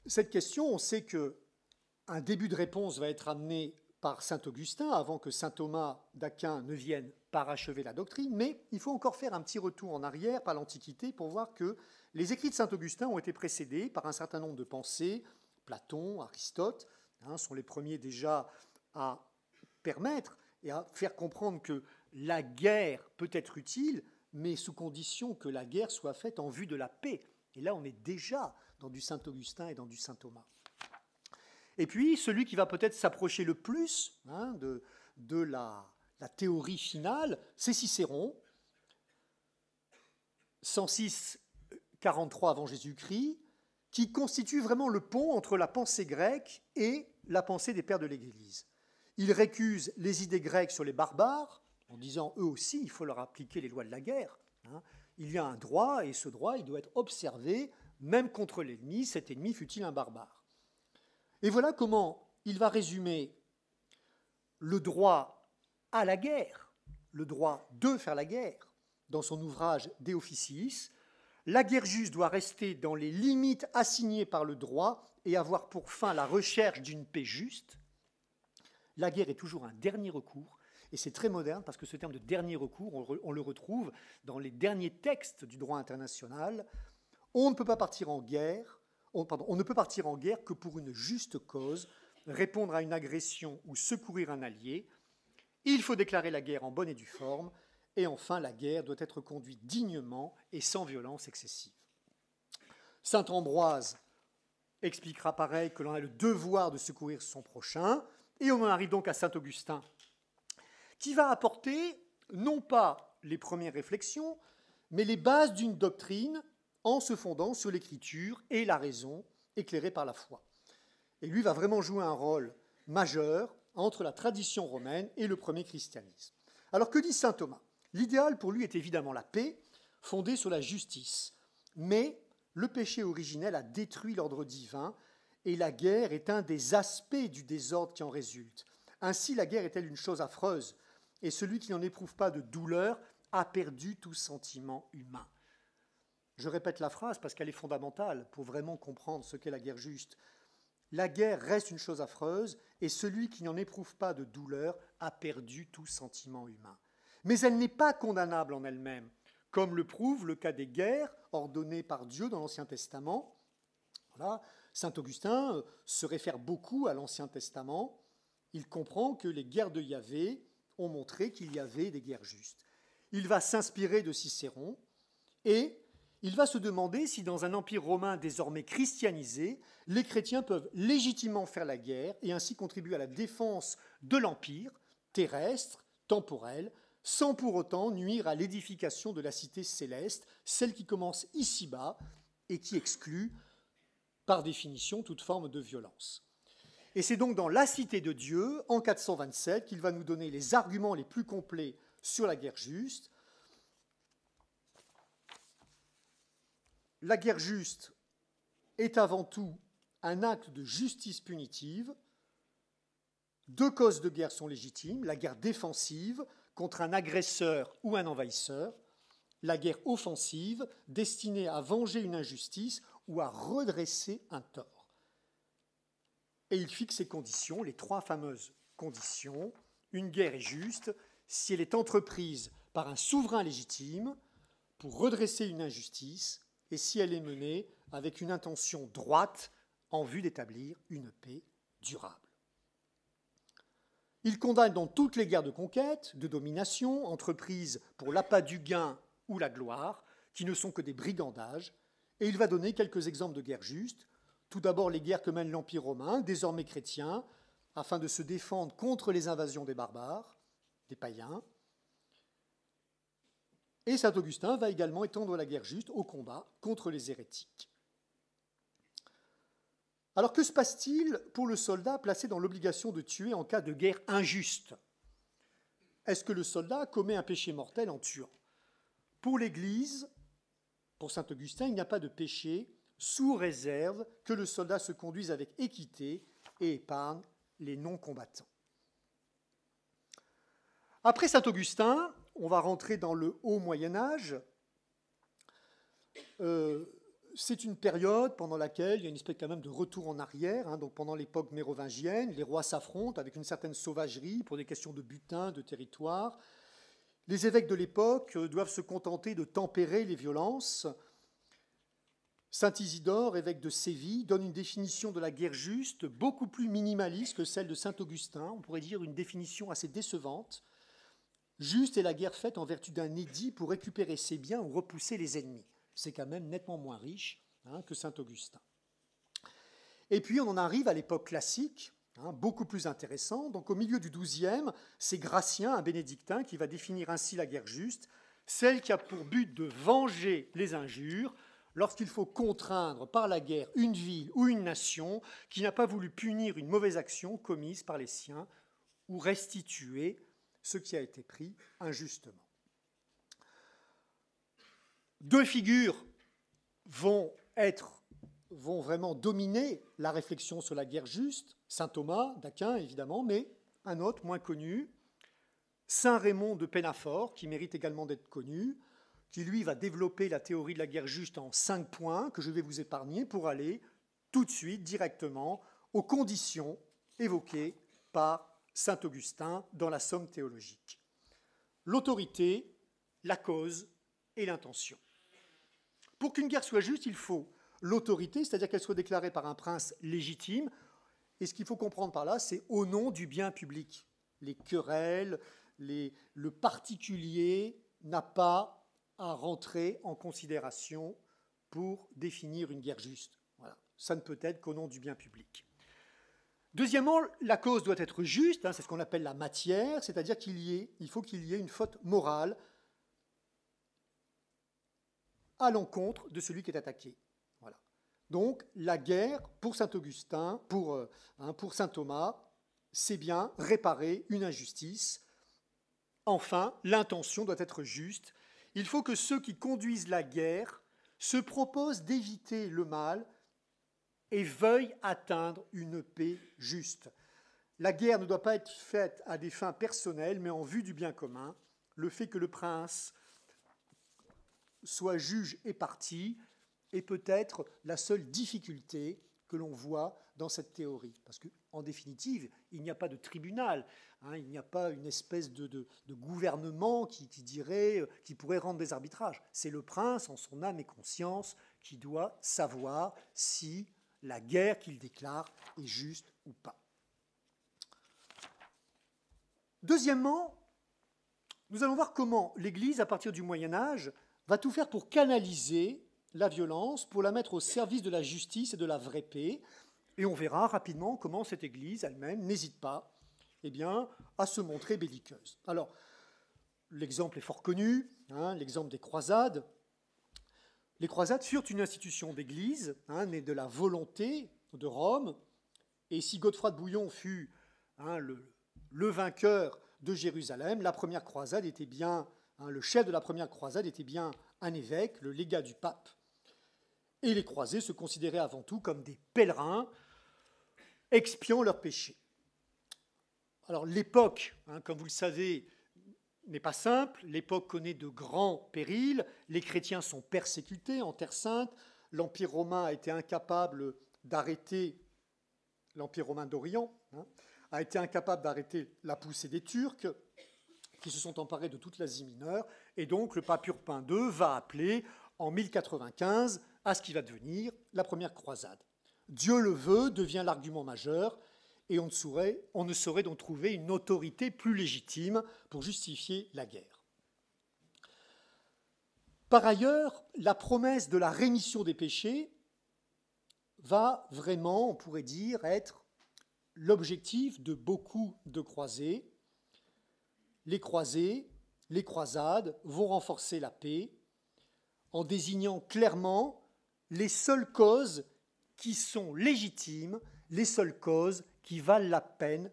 cette question, on sait qu'un début de réponse va être amené par saint Augustin avant que saint Thomas d'Aquin ne vienne parachever la doctrine, mais il faut encore faire un petit retour en arrière par l'Antiquité pour voir que les écrits de saint Augustin ont été précédés par un certain nombre de pensées. Platon, Aristote sont les premiers déjà à permettre et à faire comprendre que la guerre peut être utile, mais sous condition que la guerre soit faite en vue de la paix. Et là, on est déjà dans du saint Augustin et dans du saint Thomas. Et puis, celui qui va peut-être s'approcher le plus de la théorie finale, c'est Cicéron, 106-43 avant Jésus-Christ, qui constitue vraiment le pont entre la pensée grecque et la pensée des pères de l'Église. Il récuse les idées grecques sur les barbares, en disant eux aussi, il faut leur appliquer les lois de la guerre. Il y a un droit, et ce droit, il doit être observé, même contre l'ennemi, cet ennemi fût-il un barbare. Et voilà comment il va résumer le droit à la guerre, le droit de faire la guerre, dans son ouvrage De Officiis. La guerre juste doit rester dans les limites assignées par le droit et avoir pour fin la recherche d'une paix juste. La guerre est toujours un dernier recours, et c'est très moderne parce que ce terme de dernier recours, on le retrouve dans les derniers textes du droit international. On ne peut pas partir en guerre, on ne peut partir en guerre que pour une juste cause, répondre à une agression ou secourir un allié. Il faut déclarer la guerre en bonne et due forme, et enfin la guerre doit être conduite dignement et sans violence excessive. Saint Ambroise expliquera pareil que l'on a le devoir de secourir son prochain, et on en arrive donc à saint Augustin, qui va apporter non pas les premières réflexions, mais les bases d'une doctrine en se fondant sur l'écriture et la raison éclairée par la foi. Et lui va vraiment jouer un rôle majeur entre la tradition romaine et le premier christianisme. Alors que dit saint Thomas? L'idéal pour lui est évidemment la paix, fondée sur la justice. Mais le péché originel a détruit l'ordre divin et la guerre est un des aspects du désordre qui en résulte. Ainsi, la guerre est-elle une chose affreuse, et celui qui n'en éprouve pas de douleur a perdu tout sentiment humain. Je répète la phrase parce qu'elle est fondamentale pour vraiment comprendre ce qu'est la guerre juste. La guerre reste une chose affreuse, et celui qui n'en éprouve pas de douleur a perdu tout sentiment humain. Mais elle n'est pas condamnable en elle-même, comme le prouve le cas des guerres ordonnées par Dieu dans l'Ancien Testament. Voilà. Saint Augustin se réfère beaucoup à l'Ancien Testament. Il comprend que les guerres de Yahvé ont montré qu'il y avait des guerres justes. Il va s'inspirer de Cicéron et il va se demander si dans un empire romain désormais christianisé, les chrétiens peuvent légitimement faire la guerre et ainsi contribuer à la défense de l'empire terrestre, temporel, sans pour autant nuire à l'édification de la cité céleste, celle qui commence ici-bas et qui exclut, par définition, toute forme de violence. Et c'est donc dans La Cité de Dieu, en 427, qu'il va nous donner les arguments les plus complets sur la guerre juste. La guerre juste est avant tout un acte de justice punitive. 2 causes de guerre sont légitimes, la guerre défensive contre un agresseur ou un envahisseur, la guerre offensive destinée à venger une injustice ou à redresser un tort. Et il fixe ces conditions, les 3 fameuses conditions. Une guerre est juste si elle est entreprise par un souverain légitime pour redresser une injustice et si elle est menée avec une intention droite en vue d'établir une paix durable. Il condamne donc toutes les guerres de conquête, de domination, entreprises pour l'appât du gain ou la gloire, qui ne sont que des brigandages, et il va donner quelques exemples de guerres justes. Tout d'abord, les guerres que mène l'Empire romain, désormais chrétien, afin de se défendre contre les invasions des barbares. des païens. Et saint Augustin va également étendre la guerre juste au combat contre les hérétiques. Alors que se passe-t-il pour le soldat placé dans l'obligation de tuer en cas de guerre injuste? Est-ce que le soldat commet un péché mortel en tuant? Pour l'Église, pour saint Augustin, il n'y a pas de péché sous réserve que le soldat se conduise avec équité et épargne les non-combattants. Après saint Augustin, on va rentrer dans le haut Moyen-Âge. C'est une période pendant laquelle il y a une espèce quand même de retour en arrière. Donc pendant l'époque mérovingienne, les rois s'affrontent avec une certaine sauvagerie pour des questions de butin, de territoire. Les évêques de l'époque doivent se contenter de tempérer les violences. Saint Isidore, évêque de Séville, donne une définition de la guerre juste beaucoup plus minimaliste que celle de saint Augustin. On pourrait dire une définition assez décevante. Juste est la guerre faite en vertu d'un édit pour récupérer ses biens ou repousser les ennemis. C'est quand même nettement moins riche que saint Augustin. Et puis on en arrive à l'époque classique, beaucoup plus intéressant. Donc au milieu du XIIe, c'est Gratien, un bénédictin, qui va définir ainsi la guerre juste, celle qui a pour but de venger les injures lorsqu'il faut contraindre par la guerre une ville ou une nation qui n'a pas voulu punir une mauvaise action commise par les siens ou restituer ce qui a été pris injustement. Deux figures vont vraiment dominer la réflexion sur la guerre juste, saint Thomas d'Aquin évidemment, mais un autre moins connu, saint Raymond de Pennafort, qui mérite également d'être connu, qui lui va développer la théorie de la guerre juste en 5 points que je vais vous épargner pour aller tout de suite directement aux conditions évoquées par saint Augustin dans la Somme théologique. L'autorité, la cause et l'intention. Pour qu'une guerre soit juste, il faut l'autorité, c'est-à-dire qu'elle soit déclarée par un prince légitime. Et ce qu'il faut comprendre par là, c'est au nom du bien public. Les querelles, le particulier n'a pas à rentrer en considération pour définir une guerre juste. Voilà. Ça ne peut être qu'au nom du bien public. Deuxièmement, la cause doit être juste, c'est ce qu'on appelle la matière, c'est-à-dire qu'il faut qu'il y ait une faute morale à l'encontre de celui qui est attaqué. Voilà. Donc, la guerre, pour saint Augustin, pour saint Thomas, c'est bien réparer une injustice. Enfin, l'intention doit être juste. Il faut que ceux qui conduisent la guerre se proposent d'éviter le mal et veuillent atteindre une paix juste. La guerre ne doit pas être faite à des fins personnelles, mais en vue du bien commun. Le fait que le prince soit juge et partie est peut-être la seule difficulté que l'on voit dans cette théorie. Parce qu'en définitive, il n'y a pas de tribunal, il n'y a pas une espèce de gouvernement qui pourrait rendre des arbitrages. C'est le prince, en son âme et conscience, qui doit savoir si la guerre qu'il déclare est juste ou pas. Deuxièmement, nous allons voir comment l'Église, à partir du Moyen-Âge, va tout faire pour canaliser la violence, pour la mettre au service de la justice et de la vraie paix. Et on verra rapidement comment cette Église elle-même n'hésite pas à se montrer belliqueuse. Alors, l'exemple est fort connu, l'exemple des croisades. Les croisades furent une institution d'Église, née de la volonté de Rome. Et si Godefroy de Bouillon fut le vainqueur de Jérusalem, la première croisade était bien, le chef de la première croisade était bien un évêque, le légat du pape. Et les croisés se considéraient avant tout comme des pèlerins expiant leurs péchés. Alors l'époque, comme vous le savez, n'est pas simple. L'époque connaît de grands périls. Les chrétiens sont persécutés en Terre Sainte. L'Empire romain a été incapable d'arrêter, l'Empire romain d'Orient, a été incapable d'arrêter la poussée des Turcs qui se sont emparés de toute l'Asie mineure. Et donc le pape Urbain II va appeler en 1095 à ce qui va devenir la première croisade. Dieu le veut devient l'argument majeur. Et on ne saurait donc trouver une autorité plus légitime pour justifier la guerre. Par ailleurs, la promesse de la rémission des péchés va vraiment, on pourrait dire, être l'objectif de beaucoup de croisés. les croisés, les croisades vont renforcer la paix en désignant clairement les seules causes qui sont légitimes, les seules causes qui valent la peine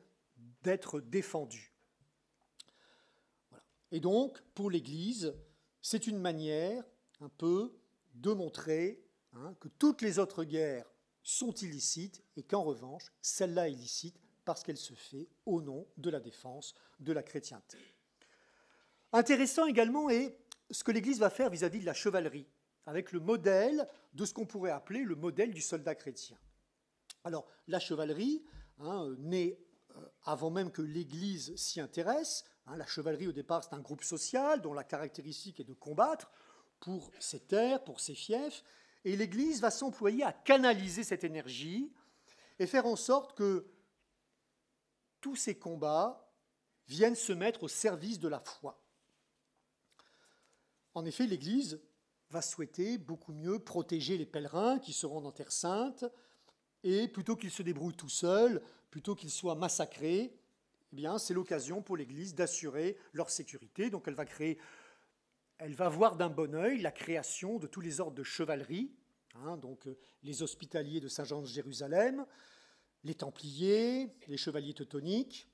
d'être défendues. Voilà. Et donc, pour l'Église, c'est une manière un peu de montrer que toutes les autres guerres sont illicites et qu'en revanche, celle-là est licite parce qu'elle se fait au nom de la défense de la chrétienté. Intéressant également est ce que l'Église va faire vis-à-vis de la chevalerie, avec le modèle de ce qu'on pourrait appeler le modèle du soldat chrétien. Alors, la chevalerie, naît avant même que l'Église s'y intéresse. La chevalerie, au départ, c'est un groupe social dont la caractéristique est de combattre pour ses terres, pour ses fiefs, et l'Église va s'employer à canaliser cette énergie et faire en sorte que tous ces combats viennent se mettre au service de la foi. En effet, l'Église va souhaiter beaucoup mieux protéger les pèlerins qui se rendent en Terre Sainte, et plutôt qu'ils se débrouillent tout seuls, plutôt qu'ils soient massacrés, eh bien, c'est l'occasion pour l'Église d'assurer leur sécurité. Donc elle va voir d'un bon œil la création de tous les ordres de chevalerie, donc les hospitaliers de Saint-Jean de Jérusalem, les Templiers, les chevaliers teutoniques.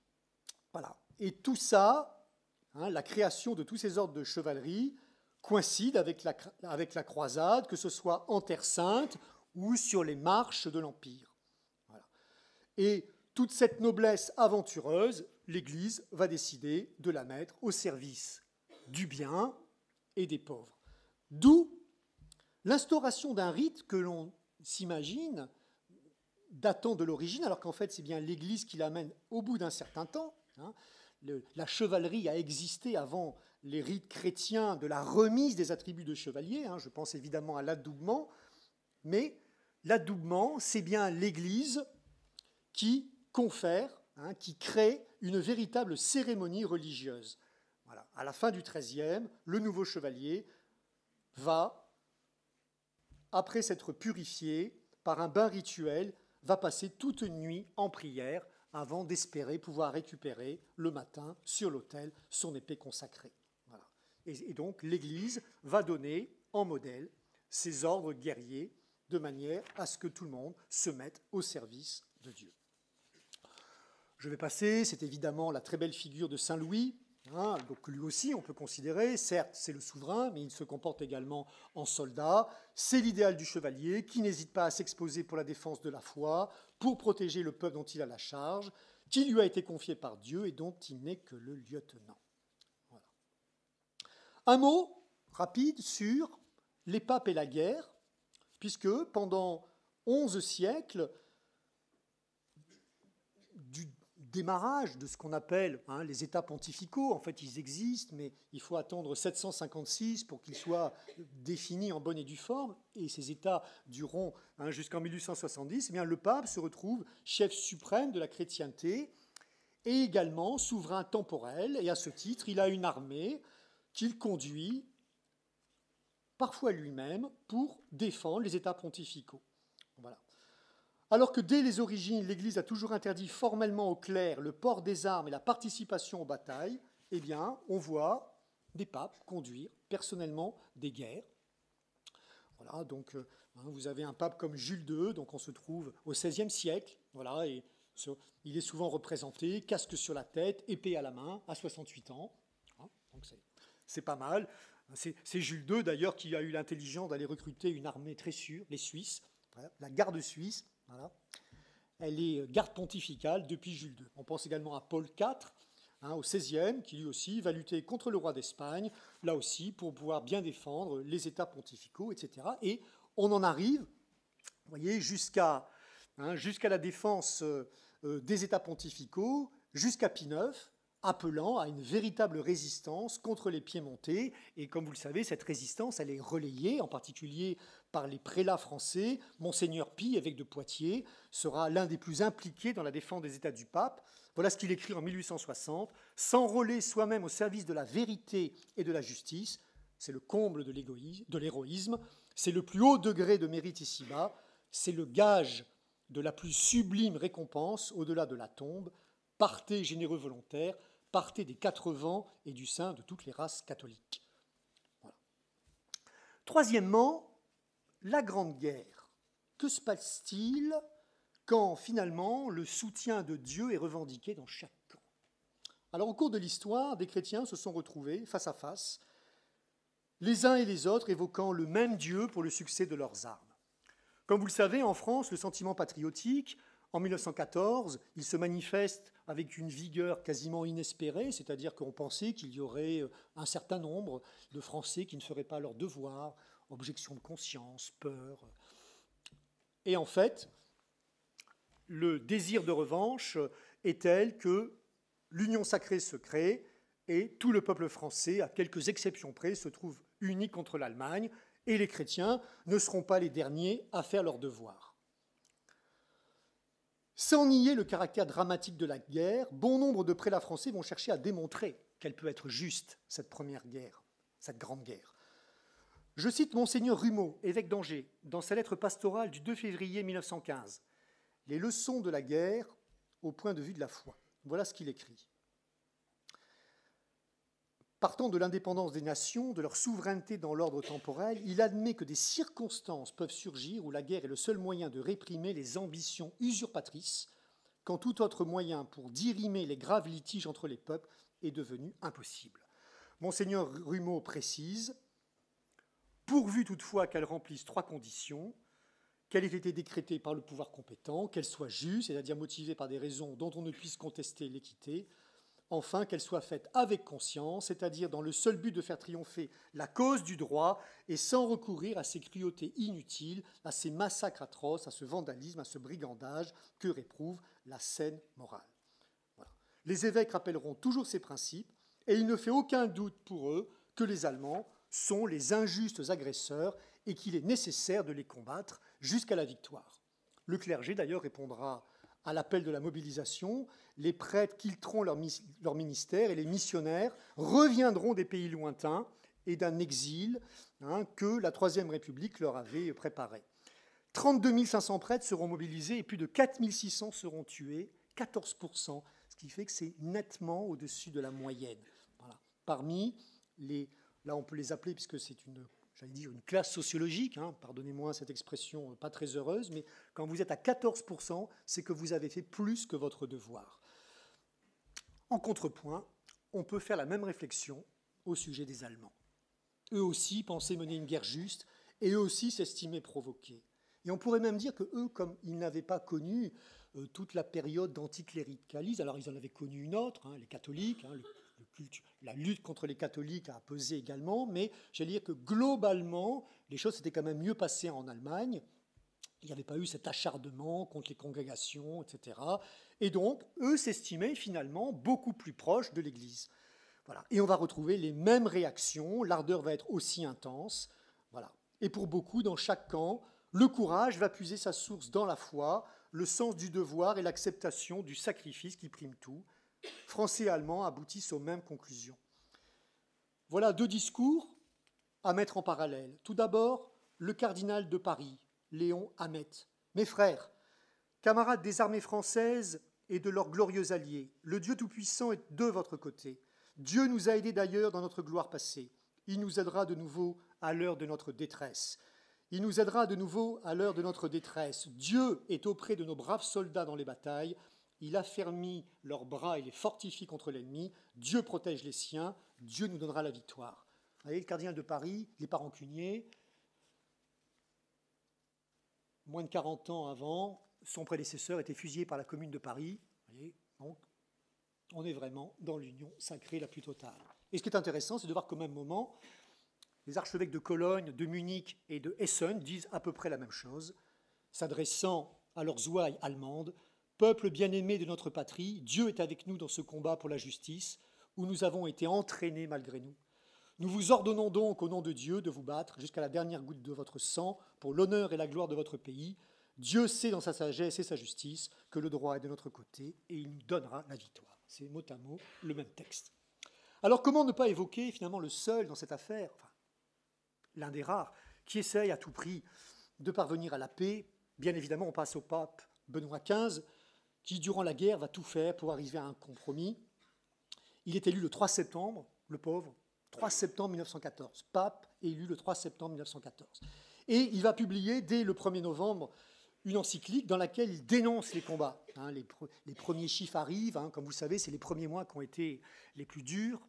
Voilà. Et tout ça, la création de tous ces ordres de chevalerie, coïncide avec la croisade, que ce soit en Terre Sainte ou sur les marches de l'Empire. Voilà. Et toute cette noblesse aventureuse, l'Église va décider de la mettre au service du bien et des pauvres. D'où l'instauration d'un rite que l'on s'imagine datant de l'origine, alors qu'en fait c'est bien l'Église qui l'amène au bout d'un certain temps. La chevalerie a existé avant les rites chrétiens de la remise des attributs de chevalier. Je pense évidemment à l'adoubement, mais l'adoubement, c'est bien l'Église qui confère, qui crée une véritable cérémonie religieuse. Voilà. À la fin du XIIIe, le nouveau chevalier va, après s'être purifié par un bain rituel, va passer toute une nuit en prière avant d'espérer pouvoir récupérer le matin sur l'autel son épée consacrée. Voilà. Et donc l'Église va donner en modèle ces ordres guerriers de manière à ce que tout le monde se mette au service de Dieu. Je vais passer, c'est évidemment la très belle figure de Saint Louis. Donc lui aussi, on peut considérer, certes, c'est le souverain, mais il se comporte également en soldat. C'est l'idéal du chevalier qui n'hésite pas à s'exposer pour la défense de la foi, pour protéger le peuple dont il a la charge, qui lui a été confié par Dieu et dont il n'est que le lieutenant. Voilà. Un mot rapide sur les papes et la guerre, puisque pendant 11 siècles, du démarrage de ce qu'on appelle les États pontificaux. En fait, ils existent, mais il faut attendre 756 pour qu'ils soient définis en bonne et due forme. Et ces États dureront jusqu'en 1870. Eh bien, le pape se retrouve chef suprême de la chrétienté et également souverain temporel. Et à ce titre, il a une armée qu'il conduit parfois lui-même pour défendre les États pontificaux. Voilà. Alors que dès les origines, l'Église a toujours interdit formellement aux clercs le port des armes et la participation aux batailles, eh bien, on voit des papes conduire personnellement des guerres. Voilà, donc vous avez un pape comme Jules II, donc on se trouve au XVIe siècle, voilà, et il est souvent représenté, casque sur la tête, épée à la main, à 68 ans. Donc c'est pas mal. C'est Jules II, d'ailleurs, qui a eu l'intelligence d'aller recruter une armée très sûre, les Suisses, voilà, la garde suisse. Voilà. Elle est garde pontificale depuis Jules II. On pense également à Paul IV, au XVIe, qui lui aussi va lutter contre le roi d'Espagne, là aussi pour pouvoir bien défendre les États pontificaux, etc. Et on en arrive, vous voyez, jusqu'à la défense des États pontificaux, jusqu'à Pie IX, appelant à une véritable résistance contre les Piémontais. Et comme vous le savez, cette résistance, elle est relayée, en particulier par les prélats français. Monseigneur Pie, évêque de Poitiers, sera l'un des plus impliqués dans la défense des États du pape. Voilà ce qu'il écrit en 1860. « S'enrôler soi-même au service de la vérité et de la justice, c'est le comble de l'héroïsme, c'est le plus haut degré de mérite ici-bas, c'est le gage de la plus sublime récompense au-delà de la tombe. Partez, généreux volontaires, partez des quatre vents et du sein de toutes les races catholiques. Voilà. Troisièmement, la Grande Guerre. Que se passe-t-il quand finalement le soutien de Dieu est revendiqué dans chaque camp? Alors au cours de l'histoire, des chrétiens se sont retrouvés face à face, les uns et les autres évoquant le même Dieu pour le succès de leurs armes. Comme vous le savez, en France, le sentiment patriotique, en 1914, il se manifeste avec une vigueur quasiment inespérée, c'est-à-dire qu'on pensait qu'il y aurait un certain nombre de Français qui ne feraient pas leur devoir, objection de conscience, peur. Et en fait, le désir de revanche est tel que l'union sacrée se crée et tout le peuple français, à quelques exceptions près, se trouve uni contre l'Allemagne et les chrétiens ne seront pas les derniers à faire leur devoir. Sans nier le caractère dramatique de la guerre, bon nombre de prélats français vont chercher à démontrer qu'elle peut être juste, cette première guerre, cette grande guerre. Je cite Monseigneur Rumeau, évêque d'Angers, dans sa lettre pastorale du 2 février 1915, « Les leçons de la guerre au point de vue de la foi ». Voilà ce qu'il écrit. Partant de l'indépendance des nations, de leur souveraineté dans l'ordre temporel, il admet que des circonstances peuvent surgir où la guerre est le seul moyen de réprimer les ambitions usurpatrices, quand tout autre moyen pour dirimer les graves litiges entre les peuples est devenu impossible. Monseigneur Rumeau précise, pourvu toutefois qu'elle remplisse trois conditions, qu'elle ait été décrétée par le pouvoir compétent, qu'elle soit juste, c'est-à-dire motivée par des raisons dont on ne puisse contester l'équité, enfin qu'elle soit faite avec conscience, c'est-à-dire dans le seul but de faire triompher la cause du droit et sans recourir à ces cruautés inutiles, à ces massacres atroces, à ce vandalisme, à ce brigandage que réprouve la saine morale. Voilà. Les évêques rappelleront toujours ces principes et il ne fait aucun doute pour eux que les Allemands sont les injustes agresseurs et qu'il est nécessaire de les combattre jusqu'à la victoire. Le clergé, d'ailleurs, répondra à l'appel de la mobilisation. Les prêtres quitteront leur ministère et les missionnaires reviendront des pays lointains et d'un exil que la Troisième République leur avait préparé. 32 500 prêtres seront mobilisés et plus de 4 600 seront tués, 14%, ce qui fait que c'est nettement au-dessus de la moyenne. Voilà. Parmi les... Là, on peut les appeler, puisque c'est une classe sociologique, pardonnez-moi cette expression pas très heureuse, mais quand vous êtes à 14%, c'est que vous avez fait plus que votre devoir. En contrepoint, on peut faire la même réflexion au sujet des Allemands. Eux aussi pensaient mener une guerre juste, et eux aussi s'estimaient provoqués. Et on pourrait même dire que eux, comme ils n'avaient pas connu toute la période d'anticléricalisme, alors ils en avaient connu une autre, les catholiques, la lutte contre les catholiques a pesé également, mais j'allais dire que globalement, les choses s'étaient quand même mieux passées en Allemagne. Il n'y avait pas eu cet acharnement contre les congrégations, etc. Et donc, eux s'estimaient finalement beaucoup plus proches de l'Église. Voilà. Et on va retrouver les mêmes réactions, l'ardeur va être aussi intense. Voilà. Et pour beaucoup, dans chaque camp, le courage va puiser sa source dans la foi, le sens du devoir et l'acceptation du sacrifice qui prime tout. Français et Allemands aboutissent aux mêmes conclusions. Voilà deux discours à mettre en parallèle. Tout d'abord, le cardinal de Paris, Léon Hamet. Mes frères, camarades des armées françaises et de leurs glorieux alliés, le Dieu Tout-Puissant est de votre côté. Dieu nous a aidés d'ailleurs dans notre gloire passée. Il nous aidera de nouveau à l'heure de notre détresse. Il nous aidera de nouveau à l'heure de notre détresse. Dieu est auprès de nos braves soldats dans les batailles. Il affermit leurs bras et les fortifie contre l'ennemi. Dieu protège les siens. Dieu nous donnera la victoire. Vous voyez, le cardinal de Paris, il n'est pas rancunier. Moins de 40 ans avant, son prédécesseur était fusillé par la Commune de Paris. Vous voyez, donc, on est vraiment dans l'union sacrée la plus totale. Et ce qui est intéressant, c'est de voir qu'au même moment, les archevêques de Cologne, de Munich et de Essen disent à peu près la même chose, s'adressant à leurs ouailles allemandes. Peuple bien-aimé de notre patrie, Dieu est avec nous dans ce combat pour la justice, où nous avons été entraînés malgré nous. Nous vous ordonnons donc, au nom de Dieu, de vous battre jusqu'à la dernière goutte de votre sang pour l'honneur et la gloire de votre pays. Dieu sait dans sa sagesse et sa justice que le droit est de notre côté et il nous donnera la victoire. C'est mot à mot le même texte. Alors comment ne pas évoquer finalement le seul dans cette affaire, l'un des rares, qui essaye à tout prix de parvenir à la paix. Bien évidemment, on passe au pape Benoît XV, qui, durant la guerre, va tout faire pour arriver à un compromis. Il est élu le 3 septembre, le pauvre, 3 septembre 1914. Pape élu le 3 septembre 1914. Et il va publier dès le 1er novembre une encyclique dans laquelle il dénonce les combats. Les premiers chiffres arrivent, comme vous savez, c'est les premiers mois qui ont été les plus durs,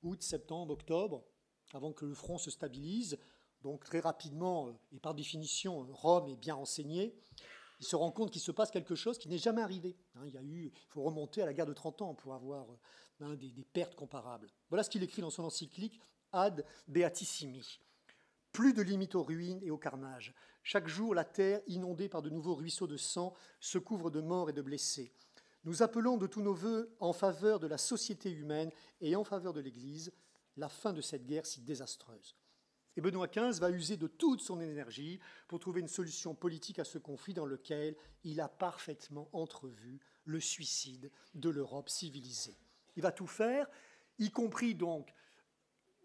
août, septembre, octobre, avant que le front se stabilise. Donc très rapidement, et par définition, Rome est bien renseignée. Il se rend compte qu'il se passe quelque chose qui n'est jamais arrivé. Il faut remonter à la guerre de 30 ans pour avoir des pertes comparables. Voilà ce qu'il écrit dans son encyclique Ad Beatissimi. Plus de limite aux ruines et au carnage. Chaque jour, la terre, inondée par de nouveaux ruisseaux de sang, se couvre de morts et de blessés. Nous appelons de tous nos voeux en faveur de la société humaine et en faveur de l'Église la fin de cette guerre si désastreuse. Et Benoît XV va user de toute son énergie pour trouver une solution politique à ce conflit dans lequel il a parfaitement entrevu le suicide de l'Europe civilisée. Il va tout faire, y compris donc,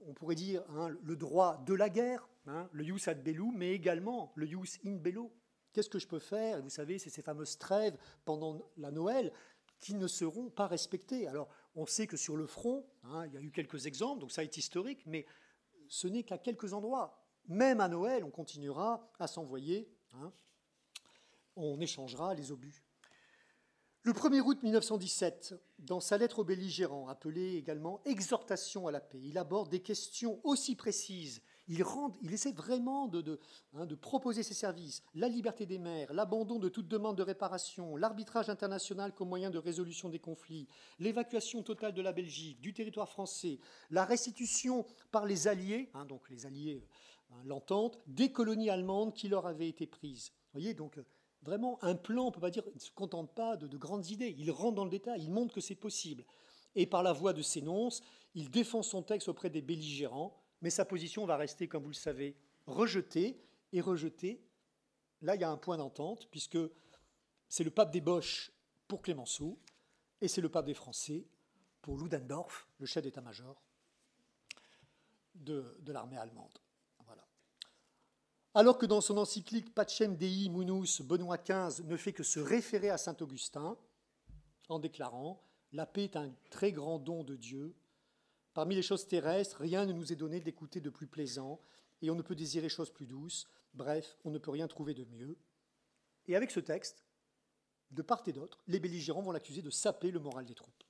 on pourrait dire, le droit de la guerre, le ius ad bellum, mais également le ius in bello. Qu'est-ce que je peux faire? Et vous savez, c'est ces fameuses trêves pendant la Noël qui ne seront pas respectées. Alors, on sait que sur le front, il y a eu quelques exemples, donc ça est historique, mais ce n'est qu'à quelques endroits. Même à Noël, on continuera à s'envoyer, on échangera les obus. Le 1er août 1917, dans sa lettre aux belligérants, appelée également « Exhortation à la paix », il aborde des questions aussi précises. Il essaie vraiment de proposer ses services, la liberté des mers, l'abandon de toute demande de réparation, l'arbitrage international comme moyen de résolution des conflits, l'évacuation totale de la Belgique, du territoire français, la restitution par les Alliés, donc les Alliés, l'entente, des colonies allemandes qui leur avaient été prises. Vous voyez, donc vraiment un plan, on ne peut pas dire, il ne se contente pas de grandes idées, il rentre dans le détail, il montre que c'est possible. Et par la voie de ses nonces, il défend son texte auprès des belligérants, mais sa position va rester, comme vous le savez, rejetée. Et rejetée, là, il y a un point d'entente, puisque c'est le pape des Boches pour Clémenceau, et c'est le pape des Français pour Ludendorff, le chef d'état-major de l'armée allemande. Voilà. Alors que dans son encyclique Pacem Dei Munus, Benoît XV ne fait que se référer à saint Augustin, en déclarant « La paix est un très grand don de Dieu. Parmi les choses terrestres, rien ne nous est donné d'écouter de plus plaisant, et on ne peut désirer chose plus douce. Bref, on ne peut rien trouver de mieux. » Et avec ce texte, de part et d'autre, les belligérants vont l'accuser de saper le moral des troupes.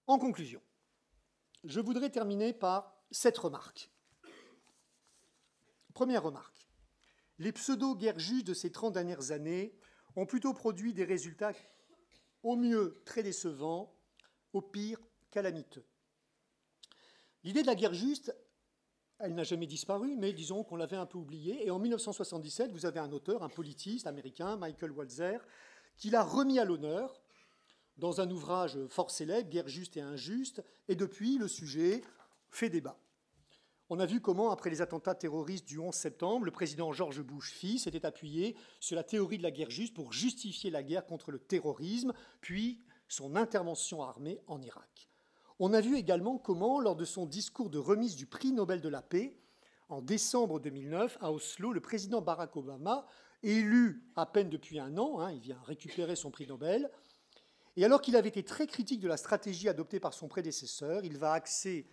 En conclusion, je voudrais terminer par cette remarque. Première remarque. Les pseudo-guerres justes de ces 30 dernières années ont plutôt produit des résultats au mieux très décevants, au pire calamiteux. L'idée de la guerre juste, elle n'a jamais disparu, mais disons qu'on l'avait un peu oubliée. Et en 1977, vous avez un auteur, un politiste américain, Michael Walzer, qui l'a remis à l'honneur dans un ouvrage fort célèbre, Guerre juste et injuste, et depuis, le sujet fait débat. On a vu comment, après les attentats terroristes du 11 septembre, le président George Bush fils s'était appuyé sur la théorie de la guerre juste pour justifier la guerre contre le terrorisme, puis son intervention armée en Irak. On a vu également comment, lors de son discours de remise du prix Nobel de la paix, en décembre 2009, à Oslo, le président Barack Obama, élu à peine depuis un an, il vient récupérer son prix Nobel, et alors qu'il avait été très critique de la stratégie adoptée par son prédécesseur, il va axer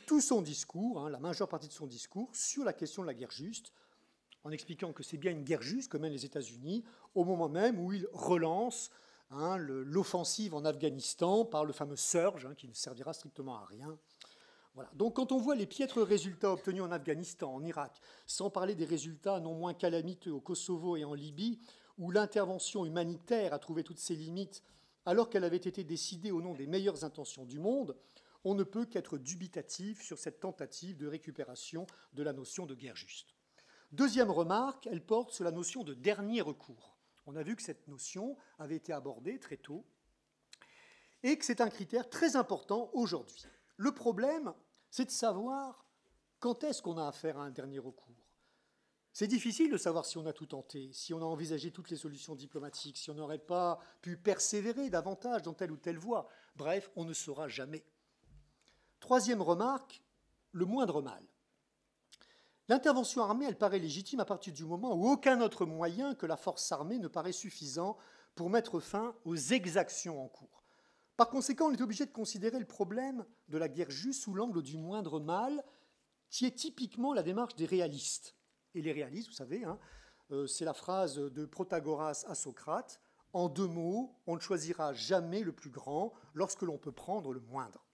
tout son discours, la majeure partie de son discours, sur la question de la guerre juste, en expliquant que c'est bien une guerre juste que mènent les États-Unis, au moment même où il relance l'offensive en Afghanistan par le fameux Surge, qui ne servira strictement à rien. Voilà. Donc quand on voit les piètres résultats obtenus en Afghanistan, en Irak, sans parler des résultats non moins calamiteux au Kosovo et en Libye, où l'intervention humanitaire a trouvé toutes ses limites, alors qu'elle avait été décidée au nom des meilleures intentions du monde, on ne peut qu'être dubitatif sur cette tentative de récupération de la notion de guerre juste. Deuxième remarque, elle porte sur la notion de dernier recours. On a vu que cette notion avait été abordée très tôt et que c'est un critère très important aujourd'hui. Le problème, c'est de savoir quand est-ce qu'on a affaire à un dernier recours. C'est difficile de savoir si on a tout tenté, si on a envisagé toutes les solutions diplomatiques, si on n'aurait pas pu persévérer davantage dans telle ou telle voie. Bref, on ne saura jamais. Troisième remarque, le moindre mal. L'intervention armée, elle paraît légitime à partir du moment où aucun autre moyen que la force armée ne paraît suffisant pour mettre fin aux exactions en cours. Par conséquent, on est obligé de considérer le problème de la guerre juste sous l'angle du moindre mal, qui est typiquement la démarche des réalistes. Et les réalistes, vous savez, c'est la phrase de Protagoras à Socrate, « En 2 mots, on ne choisira jamais le plus grand lorsque l'on peut prendre le moindre ».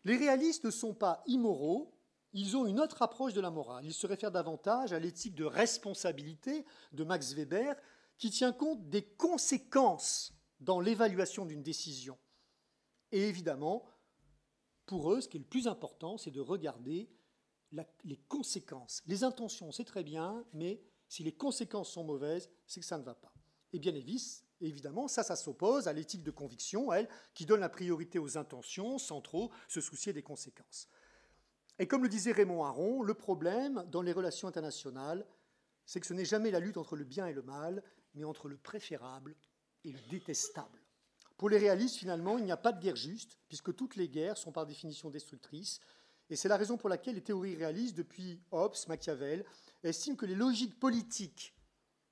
Les réalistes ne sont pas immoraux, ils ont une autre approche de la morale. Ils se réfèrent davantage à l'éthique de responsabilité de Max Weber, qui tient compte des conséquences dans l'évaluation d'une décision. Et évidemment, pour eux, ce qui est le plus important, c'est de regarder les conséquences. Les intentions, c'est très bien, mais si les conséquences sont mauvaises, c'est que ça ne va pas. Et bien évidemment, ça s'oppose à l'éthique de conviction, elle, qui donne la priorité aux intentions sans trop se soucier des conséquences. Et comme le disait Raymond Aron, le problème dans les relations internationales, c'est que ce n'est jamais la lutte entre le bien et le mal, mais entre le préférable et le détestable. Pour les réalistes, finalement, il n'y a pas de guerre juste, puisque toutes les guerres sont par définition destructrices, et c'est la raison pour laquelle les théories réalistes, depuis Hobbes, Machiavel, estiment que les logiques politiques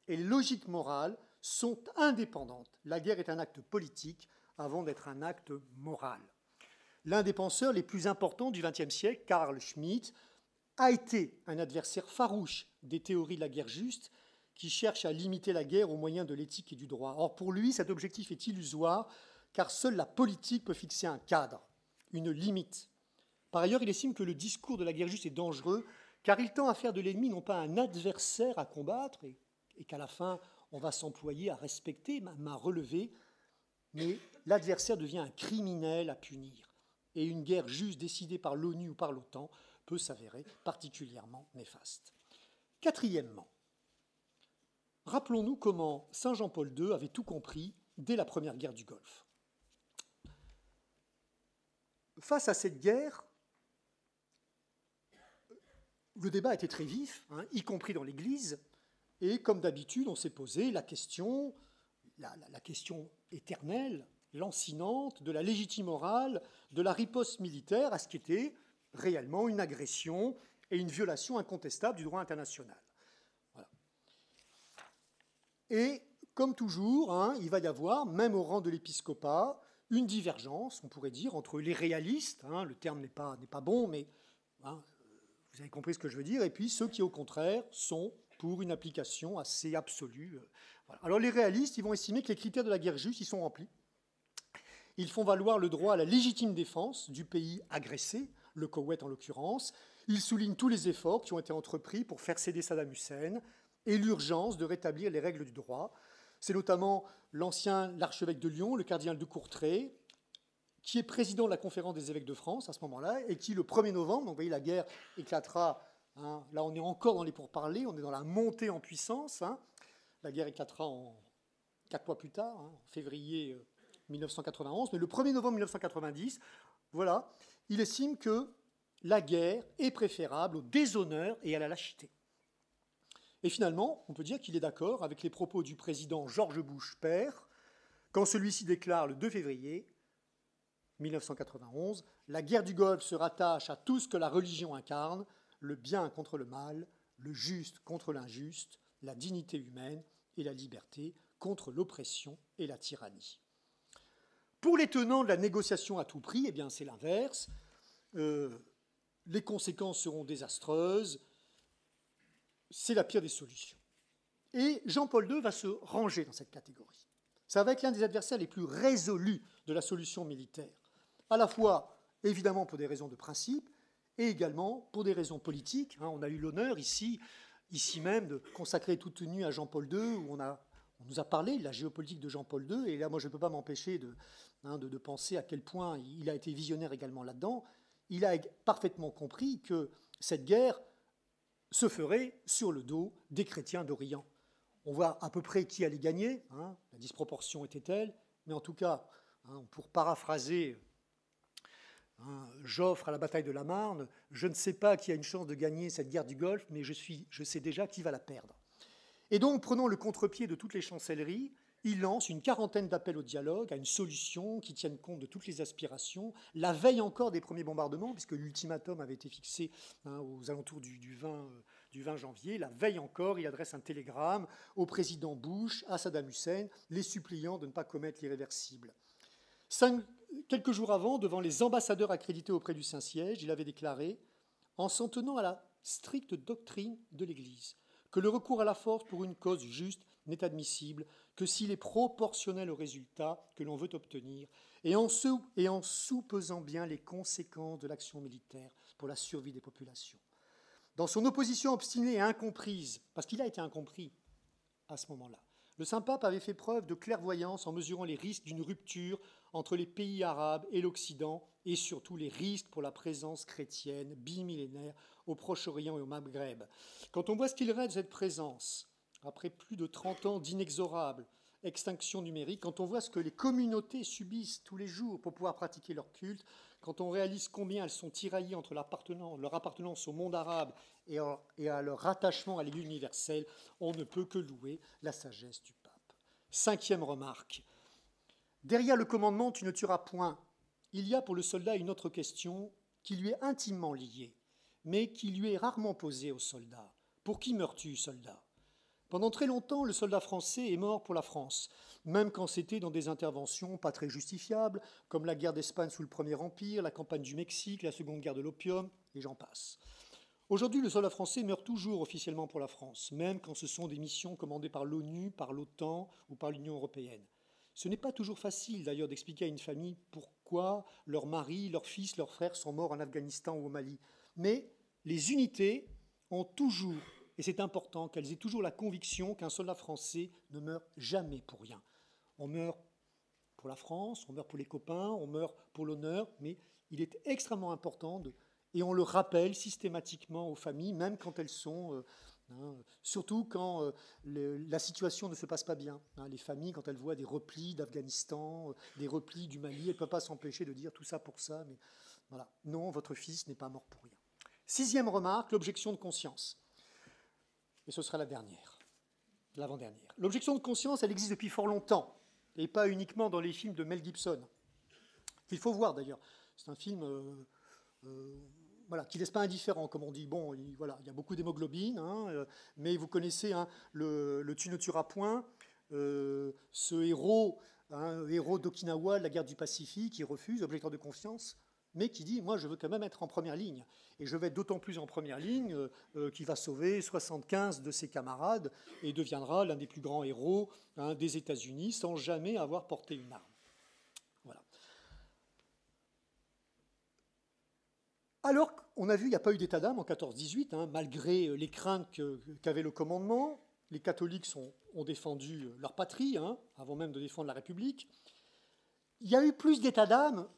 et les logiques morales sont indépendantes. La guerre est un acte politique avant d'être un acte moral. L'un des penseurs les plus importants du XXe siècle, Carl Schmitt, a été un adversaire farouche des théories de la guerre juste qui cherchent à limiter la guerre au moyen de l'éthique et du droit. Or, pour lui, cet objectif est illusoire, car seule la politique peut fixer un cadre, une limite. Par ailleurs, il estime que le discours de la guerre juste est dangereux, car il tend à faire de l'ennemi non pas un adversaire à combattre, et qu'à la fin, on va s'employer à respecter, même à relever, mais l'adversaire devient un criminel à punir. Et une guerre juste décidée par l'ONU ou par l'OTAN peut s'avérer particulièrement néfaste. Quatrièmement, rappelons-nous comment Saint Jean-Paul II avait tout compris dès la première guerre du Golfe. Face à cette guerre, le débat était très vif, y compris dans l'Église, et comme d'habitude, on s'est posé la question éternelle, lancinante, de la légitime morale, de la riposte militaire à ce qui était réellement une agression et une violation incontestable du droit international. Voilà. Et comme toujours, il va y avoir, même au rang de l'épiscopat, une divergence, on pourrait dire, entre les réalistes, le terme n'est pas bon, mais vous avez compris ce que je veux dire, et puis ceux qui, au contraire, sont pour une application assez absolue. Voilà. Alors les réalistes, ils vont estimer que les critères de la guerre juste, ils sont remplis. Ils font valoir le droit à la légitime défense du pays agressé, le Koweït en l'occurrence. Ils soulignent tous les efforts qui ont été entrepris pour faire céder Saddam Hussein et l'urgence de rétablir les règles du droit. C'est notamment l'archevêque de Lyon, le cardinal de Courtrai, qui est président de la conférence des évêques de France à ce moment-là, et qui, le 1er novembre, donc vous voyez, la guerre éclatera, là on est encore dans les pourparlers, on est dans la montée en puissance, la guerre éclatera 4 mois plus tard, en février 1991, mais le 1er novembre 1990, voilà, il estime que la guerre est préférable au déshonneur et à la lâcheté. Et finalement, on peut dire qu'il est d'accord avec les propos du président George Bush père, quand celui-ci déclare le 2 février 1991, « La guerre du Golfe se rattache à tout ce que la religion incarne, le bien contre le mal, le juste contre l'injuste, la dignité humaine et la liberté contre l'oppression et la tyrannie. » Pour les tenants de la négociation à tout prix, eh bien c'est l'inverse. Les conséquences seront désastreuses. C'est la pire des solutions. Et Jean-Paul II va se ranger dans cette catégorie. Ça va être l'un des adversaires les plus résolus de la solution militaire, à la fois, évidemment, pour des raisons de principe, et également pour des raisons politiques. On a eu l'honneur ici même, de consacrer toute une nuit à Jean-Paul II, où on nous a parlé de la géopolitique de Jean-Paul II, et là, moi, je ne peux pas m'empêcher de penser à quel point il a été visionnaire également là-dedans. Il a parfaitement compris que cette guerre se ferait sur le dos des chrétiens d'Orient. On voit à peu près qui allait gagner, la disproportion était telle, mais en tout cas, pour paraphraser Joffre à la bataille de la Marne, je ne sais pas qui a une chance de gagner cette guerre du Golfe, mais je sais déjà qui va la perdre. Et donc, prenant le contre-pied de toutes les chancelleries, il lance une quarantaine d'appels au dialogue, à une solution qui tienne compte de toutes les aspirations, la veille encore des premiers bombardements, puisque l'ultimatum avait été fixé aux alentours du 20 janvier, la veille encore, il adresse un télégramme au président Bush, à Saddam Hussein, les suppliant de ne pas commettre l'irréversible. quelques jours avant, devant les ambassadeurs accrédités auprès du Saint-Siège, il avait déclaré, en s'en tenant à la stricte doctrine de l'Église, que le recours à la force pour une cause juste n'est admissible que s'il est proportionnel au résultat que l'on veut obtenir et en soupesant bien les conséquences de l'action militaire pour la survie des populations. Dans son opposition obstinée et incomprise, parce qu'il a été incompris à ce moment-là, le Saint-Pape avait fait preuve de clairvoyance en mesurant les risques d'une rupture entre les pays arabes et l'Occident et surtout les risques pour la présence chrétienne bimillénaire au Proche-Orient et au Maghreb. Quand on voit ce qu'il reste de cette présence, après plus de 30 ans d'inexorable extinction numérique, quand on voit ce que les communautés subissent tous les jours pour pouvoir pratiquer leur culte, quand on réalise combien elles sont tiraillées entre leur appartenance au monde arabe et à leur rattachement à l'Église universelle, on ne peut que louer la sagesse du pape. 5e remarque. Derrière le commandement « tu ne tueras point », il y a pour le soldat une autre question qui lui est intimement liée, mais qui lui est rarement posée au soldat. Pour qui meurs-tu, soldat ? Pendant très longtemps, le soldat français est mort pour la France, même quand c'était dans des interventions pas très justifiables, comme la guerre d'Espagne sous le Premier Empire, la campagne du Mexique, la Seconde guerre de l'opium, et j'en passe. Aujourd'hui, le soldat français meurt toujours officiellement pour la France, même quand ce sont des missions commandées par l'ONU, par l'OTAN ou par l'Union européenne. Ce n'est pas toujours facile, d'ailleurs, d'expliquer à une famille pourquoi leur mari, leur fils, leurs frères sont morts en Afghanistan ou au Mali. Mais les unités ont toujours, et c'est important, qu'elles aient toujours la conviction qu'un soldat français ne meurt jamais pour rien. On meurt pour la France, on meurt pour les copains, on meurt pour l'honneur, mais il est extrêmement important, et on le rappelle systématiquement aux familles, même quand elles sont... surtout quand la situation ne se passe pas bien. Les familles, quand elles voient des replis d'Afghanistan, des replis du Mali, elles ne peuvent pas s'empêcher de dire tout ça pour ça, mais voilà. Non, votre fils n'est pas mort pour rien. 6e remarque, l'objection de conscience. Et ce sera la dernière, l'avant-dernière. L'objection de conscience, elle existe depuis fort longtemps, et pas uniquement dans les films de Mel Gibson. Il faut voir d'ailleurs, c'est un film... qui ne laisse pas indifférent, comme on dit. Bon, il y a beaucoup d'hémoglobine, mais vous connaissez le Tu ne tueras point, ce héros, héros d'Okinawa, de la guerre du Pacifique, qui refuse, objecteur de conscience, mais qui dit, moi, je veux quand même être en première ligne. Et je vais être d'autant plus en première ligne qu'il va sauver 75 de ses camarades et deviendra l'un des plus grands héros des États-Unis sans jamais avoir porté une arme. Voilà. Alors qu'on a vu, il n'y a pas eu d'état d'âme en 14-18, malgré les craintes qu'avait le commandement. Les catholiques ont défendu leur patrie, avant même de défendre la République. Il y a eu plus d'état d'âme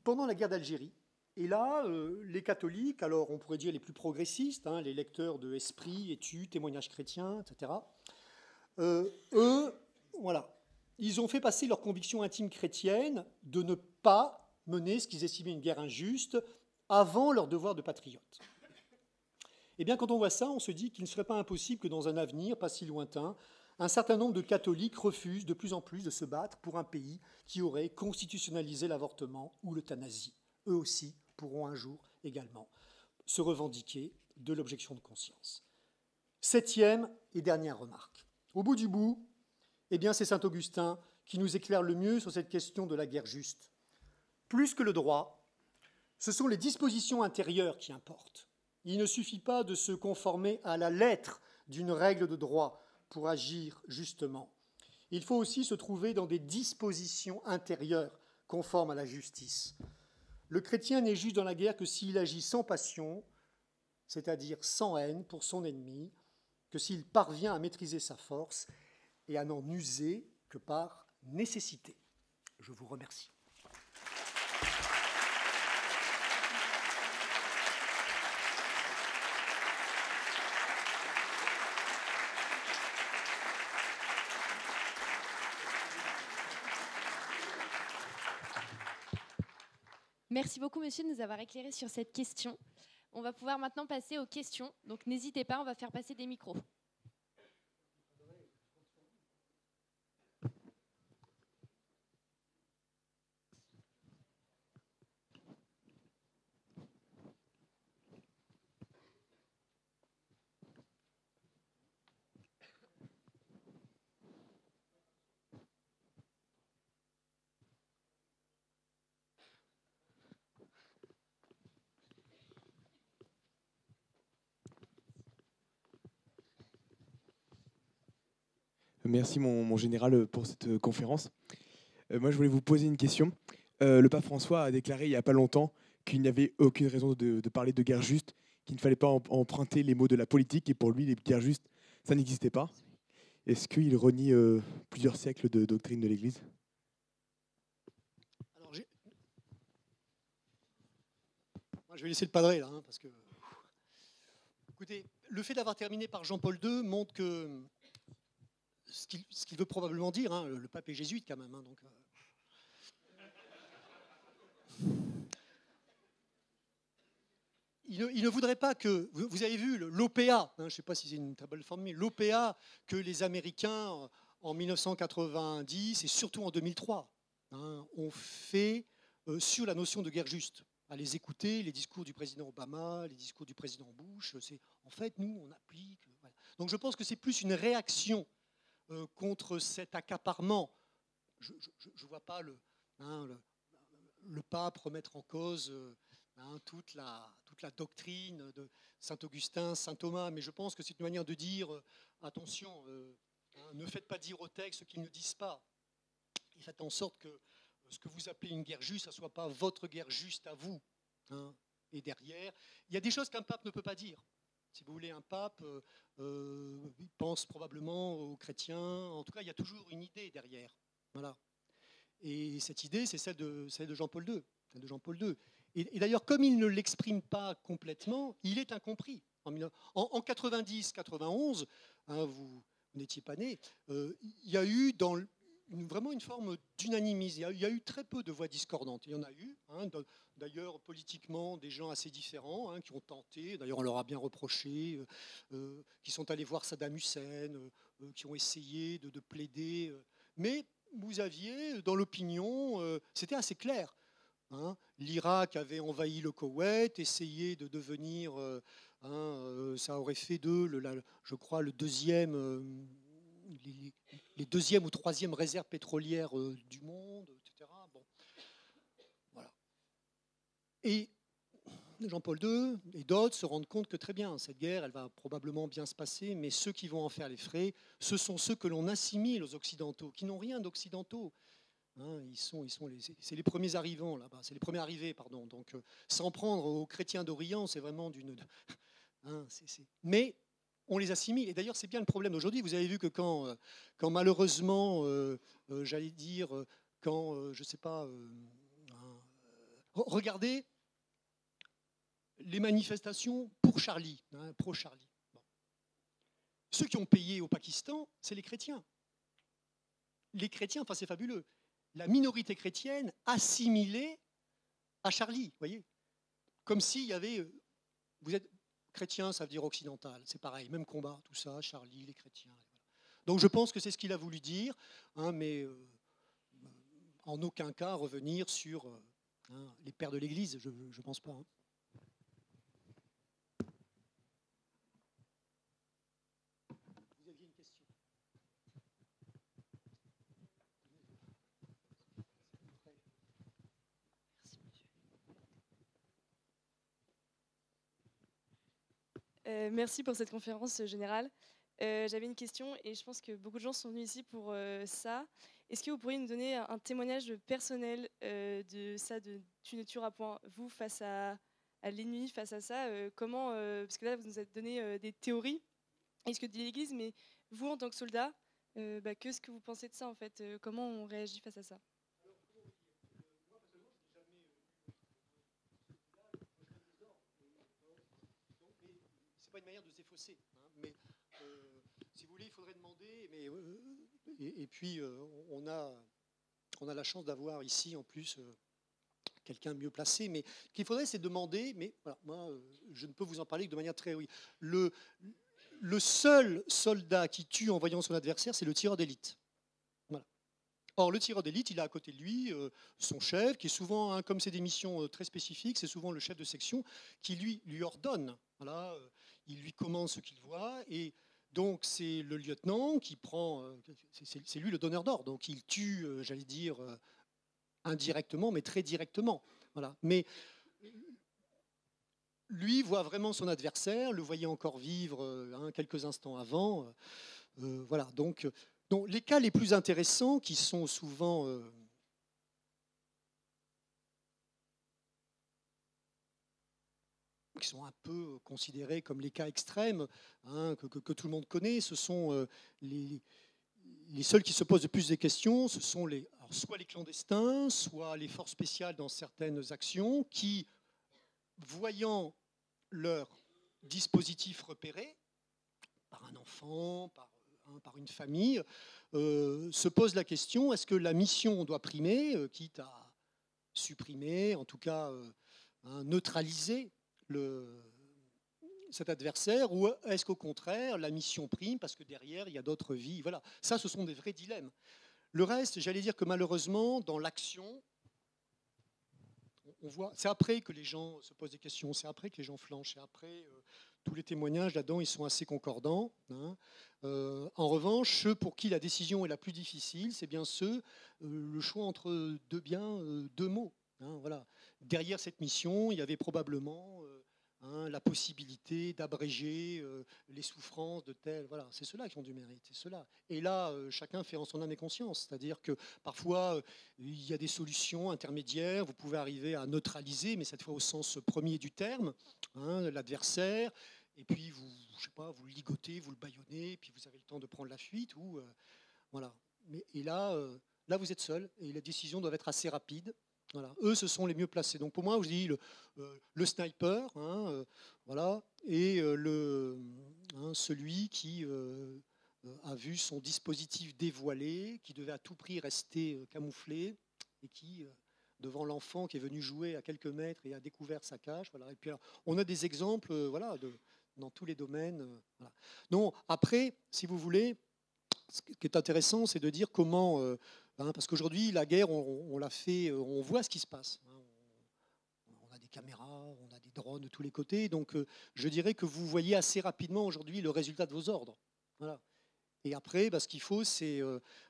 pendant la guerre d'Algérie. Et là, les catholiques, alors on pourrait dire les plus progressistes, les lecteurs de Esprit, Études, Témoignages chrétiens, etc., eux, ils ont fait passer leur conviction intime chrétienne de ne pas mener ce qu'ils estimaient une guerre injuste avant leur devoir de patriote. Eh bien, quand on voit ça, on se dit qu'il ne serait pas impossible que dans un avenir pas si lointain, un certain nombre de catholiques refusent de plus en plus de se battre pour un pays qui aurait constitutionnalisé l'avortement ou l'euthanasie. Eux aussi pourront un jour également se revendiquer de l'objection de conscience. 7e et dernière remarque. Au bout du bout, eh bien, c'est saint Augustin qui nous éclaire le mieux sur cette question de la guerre juste. Plus que le droit, ce sont les dispositions intérieures qui importent. Il ne suffit pas de se conformer à la lettre d'une règle de droit pour agir justement. Il faut aussi se trouver dans des dispositions intérieures conformes à la justice. Le chrétien n'est juste dans la guerre que s'il agit sans passion, c'est-à-dire sans haine pour son ennemi, que s'il parvient à maîtriser sa force et à n'en user que par nécessité. Je vous remercie. Merci beaucoup, monsieur, de nous avoir éclairé sur cette question. On va pouvoir maintenant passer aux questions. Donc, n'hésitez pas, on va faire passer des micros. Merci mon général pour cette conférence. Moi je voulais vous poser une question. Le pape François a déclaré il n'y a pas longtemps qu'il n'y avait aucune raison de parler de guerre juste, qu'il ne fallait pas emprunter les mots de la politique, et pour lui les guerres justes, ça n'existait pas. Est-ce qu'il renie plusieurs siècles de doctrine de l'Église? Alors, moi, je vais laisser le padré là, hein, parce que... Écoutez, le fait d'avoir terminé par Jean-Paul II montre que ce qu'il veut probablement dire, hein, le pape est jésuite quand même, hein, donc... Il ne voudrait pas que... Vous avez vu l'OPA, hein, je ne sais pas si c'est une très belle forme, mais l'OPA que les Américains, en 1990 et surtout en 2003, hein, ont fait sur la notion de guerre juste. À les écouter, les discours du président Obama, les discours du président Bush, en fait, nous, on applique... Voilà. Donc je pense que c'est plus une réaction contre cet accaparement. Je ne vois pas le pape remettre en cause... toute la doctrine de Saint-Augustin, Saint-Thomas, mais je pense que c'est une manière de dire, attention, ne faites pas dire aux textes ce qu'ils ne disent pas, et faites en sorte que ce que vous appelez une guerre juste, ça ne soit pas votre guerre juste à vous. Hein. Et derrière, il y a des choses qu'un pape ne peut pas dire. Si vous voulez, un pape, il pense probablement aux chrétiens, en tout cas, il y a toujours une idée derrière. Voilà. Et cette idée, c'est celle de Jean-Paul II. Celle de Jean-Paul II. Et d'ailleurs, comme il ne l'exprime pas complètement, il est incompris. En 90-91, hein, vous n'étiez pas né, il y a eu vraiment une forme d'unanimisme. Il y a eu très peu de voix discordantes. Il y en a eu, hein, d'ailleurs politiquement, des gens assez différents hein, qui ont tenté, d'ailleurs on leur a bien reproché, qui sont allés voir Saddam Hussein, qui ont essayé de plaider. Mais vous aviez, dans l'opinion, c'était assez clair. Hein, l'Irak avait envahi le Koweït, essayé de devenir, ça aurait fait d'eux, je crois, les deuxième ou troisième réserves pétrolières du monde, etc. Bon. Voilà. Et Jean-Paul II et d'autres se rendent compte que très bien, cette guerre, elle va probablement bien se passer, mais ceux qui vont en faire les frais, ce sont ceux que l'on assimile aux Occidentaux, qui n'ont rien d'occidentaux. Hein, c'est les premiers arrivants là-bas, c'est les premiers arrivés, pardon. Donc, s'en prendre aux chrétiens d'Orient, c'est vraiment hein, mais on les assimile. Et d'ailleurs, c'est bien le problème d'aujourd'hui. Vous avez vu que quand malheureusement, j'allais dire, je ne sais pas, regardez les manifestations pour Charlie, hein, pro-Charlie. Bon. Ceux qui ont payé au Pakistan, c'est les chrétiens. Les chrétiens, enfin, c'est fabuleux. La minorité chrétienne assimilée à Charlie, vous voyez, comme s'il y avait, vous êtes chrétien, ça veut dire occidental, c'est pareil, même combat, tout ça, Charlie, les chrétiens. Voilà. Donc je pense que c'est ce qu'il a voulu dire, hein, mais en aucun cas revenir sur les pères de l'Église, je ne pense pas. Hein. Vous aviez une question ? Merci pour cette conférence générale. J'avais une question et je pense que beaucoup de gens sont venus ici pour ça. Est-ce que vous pourriez nous donner un témoignage personnel de ça, de Tu ne tueras point, vous, face à l'ennemi, face à ça comment, parce que là, vous nous avez donné des théories, et ce que dit l'Église, mais vous, en tant que soldat, qu'est-ce que vous pensez de ça, en fait comment on réagit face à ça? C'est pas une manière de se défausser, hein, mais si vous voulez, il faudrait demander. Mais, et puis, on a la chance d'avoir ici, en plus, quelqu'un mieux placé. Mais ce qu'il faudrait, c'est demander. Mais voilà, moi, je ne peux vous en parler que de manière très... Oui. Le seul soldat qui tue en voyant son adversaire, c'est le tireur d'élite. Voilà. Or, le tireur d'élite, il a à côté de lui son chef, qui est souvent, hein, comme c'est des missions très spécifiques, c'est souvent le chef de section qui lui ordonne. Voilà, il lui commande ce qu'il voit, et donc c'est le lieutenant qui prend, c'est lui le donneur d'ordre, donc il tue, j'allais dire, indirectement, mais très directement. Voilà. Mais lui voit vraiment son adversaire, le voyait encore vivre quelques instants avant. Voilà, donc Donc, les cas les plus intéressants, qui sont souvent qui sont un peu considérés comme les cas extrêmes, hein, que tout le monde connaît, ce sont les seuls qui se posent le plus des questions, ce sont alors, soit les clandestins, soit les forces spéciales dans certaines actions, qui, voyant leur dispositif repéré par un enfant, par une famille, se posent la question, est-ce que la mission doit primer, quitte à supprimer, en tout cas neutraliser cet adversaire, ou est-ce qu'au contraire, la mission prime parce que derrière, il y a d'autres vies. Voilà. Ça, ce sont des vrais dilemmes. Le reste, j'allais dire que malheureusement, dans l'action, on voit, c'est après que les gens se posent des questions, c'est après que les gens flanchent, c'est après tous les témoignages là-dedans, ils sont assez concordants. Hein. En revanche, ceux pour qui la décision est la plus difficile, c'est bien ceux, le choix entre deux biens, deux mots. Hein, voilà. Derrière cette mission, il y avait probablement la possibilité d'abréger les souffrances de tel. Voilà, c'est ceux-là qui ont du mérite. C'est ceux-là. Et là, chacun fait en son âme et conscience. C'est-à-dire que parfois, il y a des solutions intermédiaires. Vous pouvez arriver à neutraliser, mais cette fois au sens premier du terme, hein, l'adversaire. Et puis, je sais pas, vous le ligotez, vous le bâillonnez, puis vous avez le temps de prendre la fuite. Voilà. Et là, vous êtes seul. Et les décisions doivent être assez rapides. Voilà. Eux, ce sont les mieux placés. Donc pour moi, je dis le sniper, hein, voilà, et celui qui a vu son dispositif dévoilé, qui devait à tout prix rester camouflé, et qui, devant l'enfant qui est venu jouer à quelques mètres et a découvert sa cache. Voilà. Et puis alors, on a des exemples voilà, dans tous les domaines. Voilà. Donc après, si vous voulez, ce qui est intéressant, c'est de dire comment... parce qu'aujourd'hui, la guerre, on l'a fait, on voit ce qui se passe. On a des caméras, on a des drones de tous les côtés. Donc, je dirais que vous voyez assez rapidement aujourd'hui le résultat de vos ordres. Voilà. Et après, ce qu'il faut, c'est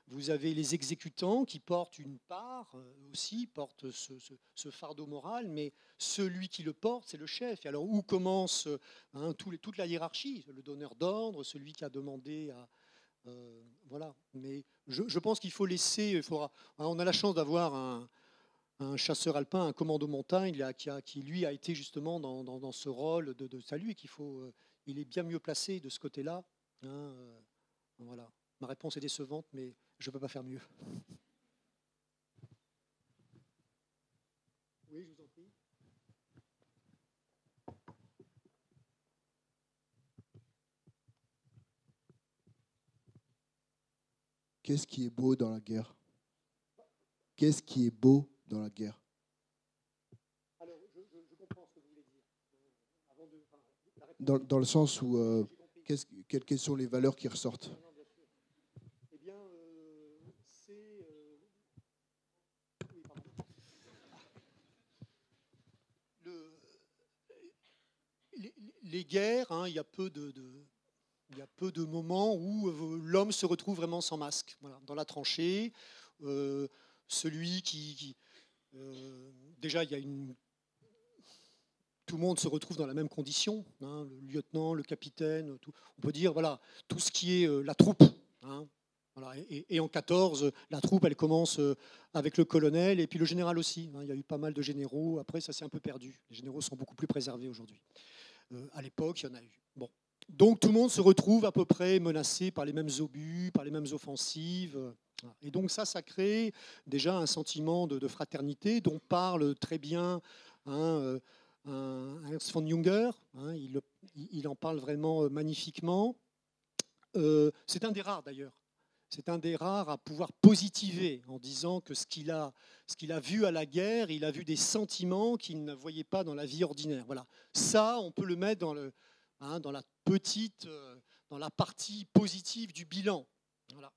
vous avez les exécutants qui portent une part aussi, portent ce fardeau moral, mais celui qui le porte, c'est le chef. Et alors, où commence toute la hiérarchie? Le donneur d'ordre, celui qui a demandé à... voilà. Mais je pense qu'il faut laisser. On a la chance d'avoir un chasseur alpin, un commando montagne, qui lui a été justement dans ce rôle de salut, et il est bien mieux placé de ce côté-là. Hein, voilà. Ma réponse est décevante, mais je ne peux pas faire mieux. Oui, je vous en prie. Qu'est-ce qui est beau dans la guerre? Qu'est-ce qui est beau dans la guerre? Alors, je comprends ce que vous voulez dire. Dans le sens où, quelles sont les valeurs qui ressortent? Non, bien sûr. Eh bien, c'est... Oui, pardon. Les guerres, hein, il y a peu de moments où l'homme se retrouve vraiment sans masque. Voilà, dans la tranchée, celui qui déjà, tout le monde se retrouve dans la même condition, hein, le lieutenant, le capitaine, on peut dire, voilà, tout ce qui est la troupe. Hein, voilà, et en 14, la troupe, elle commence avec le colonel et puis le général aussi. Hein, il y a eu pas mal de généraux. Après, ça s'est un peu perdu. Les généraux sont beaucoup plus préservés aujourd'hui. À l'époque, il y en a eu. Bon. Donc tout le monde se retrouve à peu près menacé par les mêmes obus, par les mêmes offensives. Et donc ça crée déjà un sentiment de fraternité dont parle très bien Ernst von Junger. Hein, il en parle vraiment magnifiquement. C'est un des rares d'ailleurs. C'est un des rares à pouvoir positiver en disant que ce qu'il a vu à la guerre, il a vu des sentiments qu'il ne voyait pas dans la vie ordinaire. Voilà. Ça, on peut le mettre dans la partie positive du bilan. Voilà.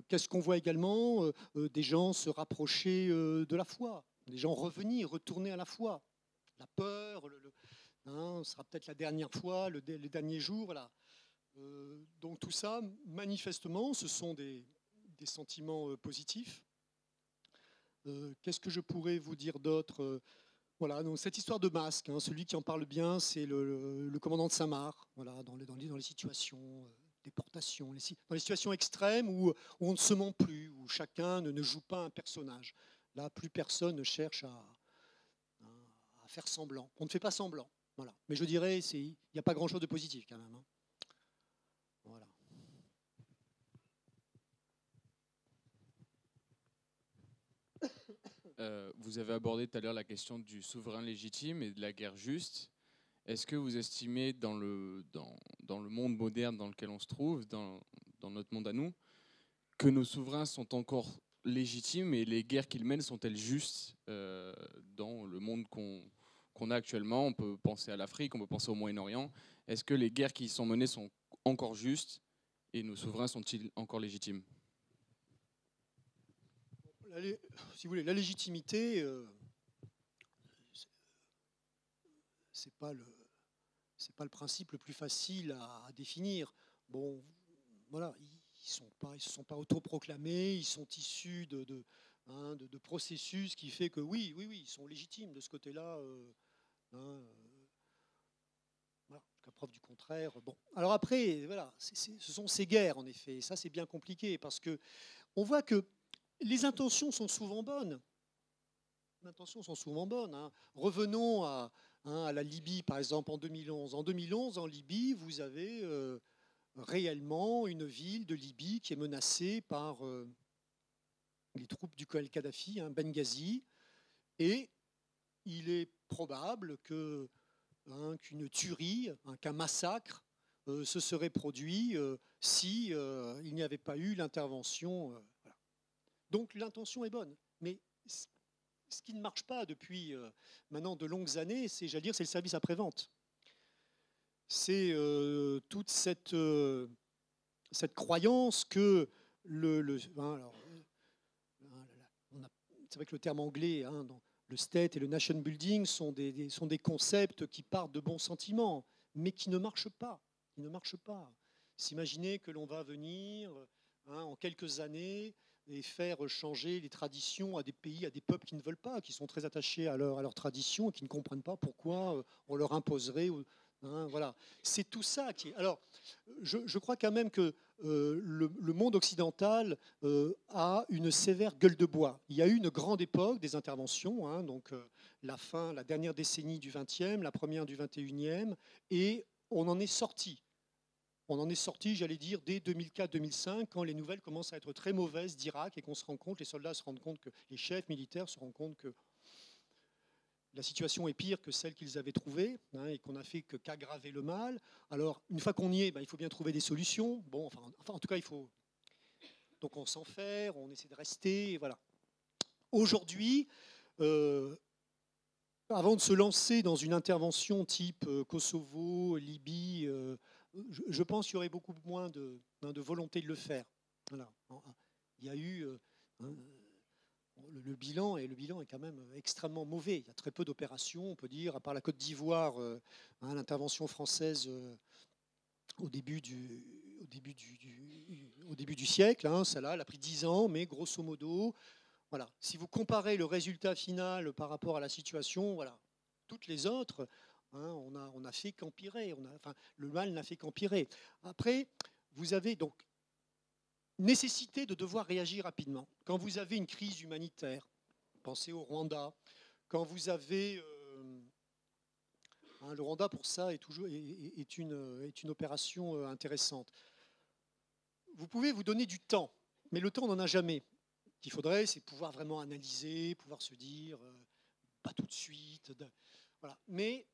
Qu'est-ce qu'on voit également? Des gens se rapprocher de la foi, des gens revenir, retourner à la foi. La peur, ce sera peut-être la dernière fois, les derniers jours. Voilà. Donc tout ça, manifestement, ce sont des sentiments positifs. Qu'est-ce que je pourrais vous dire d'autre? Voilà, donc cette histoire de masque, hein, celui qui en parle bien, c'est le commandant de Saint-Marc, voilà, dans les situations déportation, dans les situations extrêmes où on ne se ment plus, où chacun ne joue pas un personnage. Là, plus personne ne cherche à faire semblant. On ne fait pas semblant. Voilà. Mais je dirais, il n'y a pas grand-chose de positif quand même. Hein. Voilà. Vous avez abordé tout à l'heure la question du souverain légitime et de la guerre juste. Est-ce que vous estimez, dans le monde moderne dans lequel on se trouve, dans notre monde à nous, que nos souverains sont encore légitimes et les guerres qu'ils mènent sont-elles justes dans le monde qu'on a actuellement? On peut penser à l'Afrique, on peut penser au Moyen-Orient. Est-ce que les guerres qui y sont menées sont encore justes et nos souverains sont-ils encore légitimes? Si vous voulez, la légitimité, c'est pas le principe le plus facile à définir. Bon, voilà, ils ne se sont pas autoproclamés, ils sont issus de processus qui fait que oui, ils sont légitimes de ce côté-là. Voilà, jusqu'à preuve du contraire. Bon, alors après, voilà, ce sont ces guerres en effet. Et ça, c'est bien compliqué parce que on voit que les intentions sont souvent bonnes. Les intentions sont souvent bonnes. Hein. Revenons à la Libye, par exemple, en 2011. En 2011, en Libye, vous avez réellement une ville de Libye qui est menacée par les troupes du Kadhafi, Benghazi, et il est probable qu'une tuerie, qu'un massacre se serait produit si il n'y avait pas eu l'intervention. Voilà. Donc l'intention est bonne, mais ce qui ne marche pas depuis maintenant de longues années, c'est le service après-vente. C'est toute cette croyance que c'est vrai que le terme anglais, le state et le nation building sont des concepts qui partent de bons sentiments, mais qui ne marchent pas. S'imaginer que l'on va venir en quelques années et faire changer les traditions à des pays, à des peuples qui ne veulent pas, qui sont très attachés à leurs traditions et qui ne comprennent pas pourquoi on leur imposerait. Voilà. C'est tout ça qui est. Alors, je crois quand même que le monde occidental a une sévère gueule de bois. Il y a eu une grande époque des interventions, donc la dernière décennie du XXe, la première du XXIe, et on en est sorti. On en est sorti, j'allais dire, dès 2004-2005, quand les nouvelles commencent à être très mauvaises d'Irak et qu'on se rend compte, les soldats se rendent compte, que les chefs militaires se rendent compte que la situation est pire que celle qu'ils avaient trouvée et qu'on n'a fait qu'aggraver le mal. Alors, une fois qu'on y est, il faut bien trouver des solutions. Bon, en tout cas, il faut. Donc, on s'enferme, on essaie de rester. Et voilà. Aujourd'hui, avant de se lancer dans une intervention type Kosovo, Libye, je pense qu'il y aurait beaucoup moins de volonté de le faire. Voilà. Il y a eu le bilan est quand même extrêmement mauvais. Il y a très peu d'opérations, on peut dire, à part la Côte d'Ivoire, l'intervention française au début du siècle. Celle-là, elle a pris 10 ans, mais grosso modo, voilà. Si vous comparez le résultat final par rapport à la situation, voilà, toutes les autres, on a fait qu'empirer. Le mal n'a fait qu'empirer. Après, vous avez donc nécessité de devoir réagir rapidement. Quand vous avez une crise humanitaire, pensez au Rwanda, quand vous avez... le Rwanda, pour ça, est une opération intéressante. Vous pouvez vous donner du temps, mais le temps, on n'en a jamais. Ce qu'il faudrait, c'est pouvoir vraiment analyser, pouvoir se dire, pas tout de suite. Voilà. Mais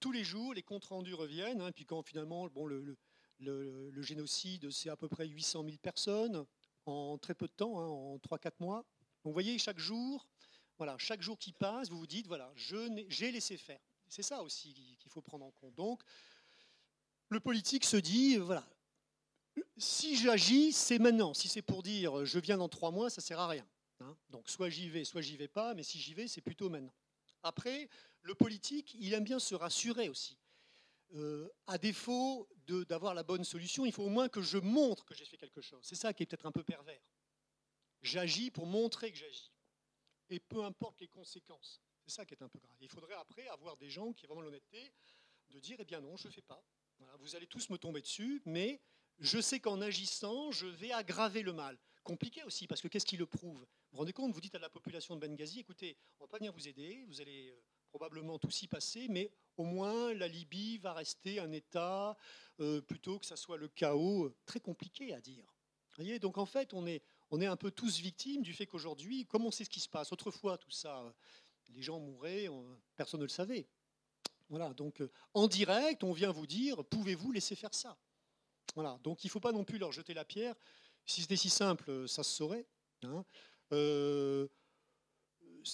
tous les jours, les comptes rendus reviennent, et puis quand finalement, le génocide, c'est à peu près 800 000 personnes en très peu de temps, en 3-4 mois. Donc vous voyez, chaque jour qui passe, vous vous dites, voilà, j'ai laissé faire. C'est ça aussi qu'il faut prendre en compte. Donc, le politique se dit, voilà, si j'agis, c'est maintenant. Si c'est pour dire, je viens dans 3 mois, ça ne sert à rien. Donc, soit j'y vais pas, mais si j'y vais, c'est plutôt maintenant. Après, le politique, il aime bien se rassurer aussi. À défaut d'avoir la bonne solution, il faut au moins que je montre que j'ai fait quelque chose. C'est ça qui est peut-être un peu pervers. J'agis pour montrer que j'agis. Et peu importe les conséquences. C'est ça qui est un peu grave. Il faudrait après avoir des gens qui ont vraiment l'honnêteté de dire, eh bien non, je ne fais pas. Voilà, vous allez tous me tomber dessus, mais je sais qu'en agissant, je vais aggraver le mal. Compliqué aussi, parce que qu'est-ce qui le prouve? Vous vous rendez compte, vous dites à la population de Benghazi, écoutez, on ne va pas venir vous aider, vous allez probablement tous y passer, mais au moins la Libye va rester un État, plutôt que ça soit le chaos. Très compliqué à dire. Vous voyez, donc en fait, on est un peu tous victimes du fait qu'aujourd'hui, comme on sait ce qui se passe, autrefois tout ça, les gens mouraient, personne ne le savait. Voilà, donc en direct, on vient vous dire, pouvez-vous laisser faire ça? Voilà, donc il ne faut pas non plus leur jeter la pierre. Si c'était si simple, ça se saurait. Hein. Ce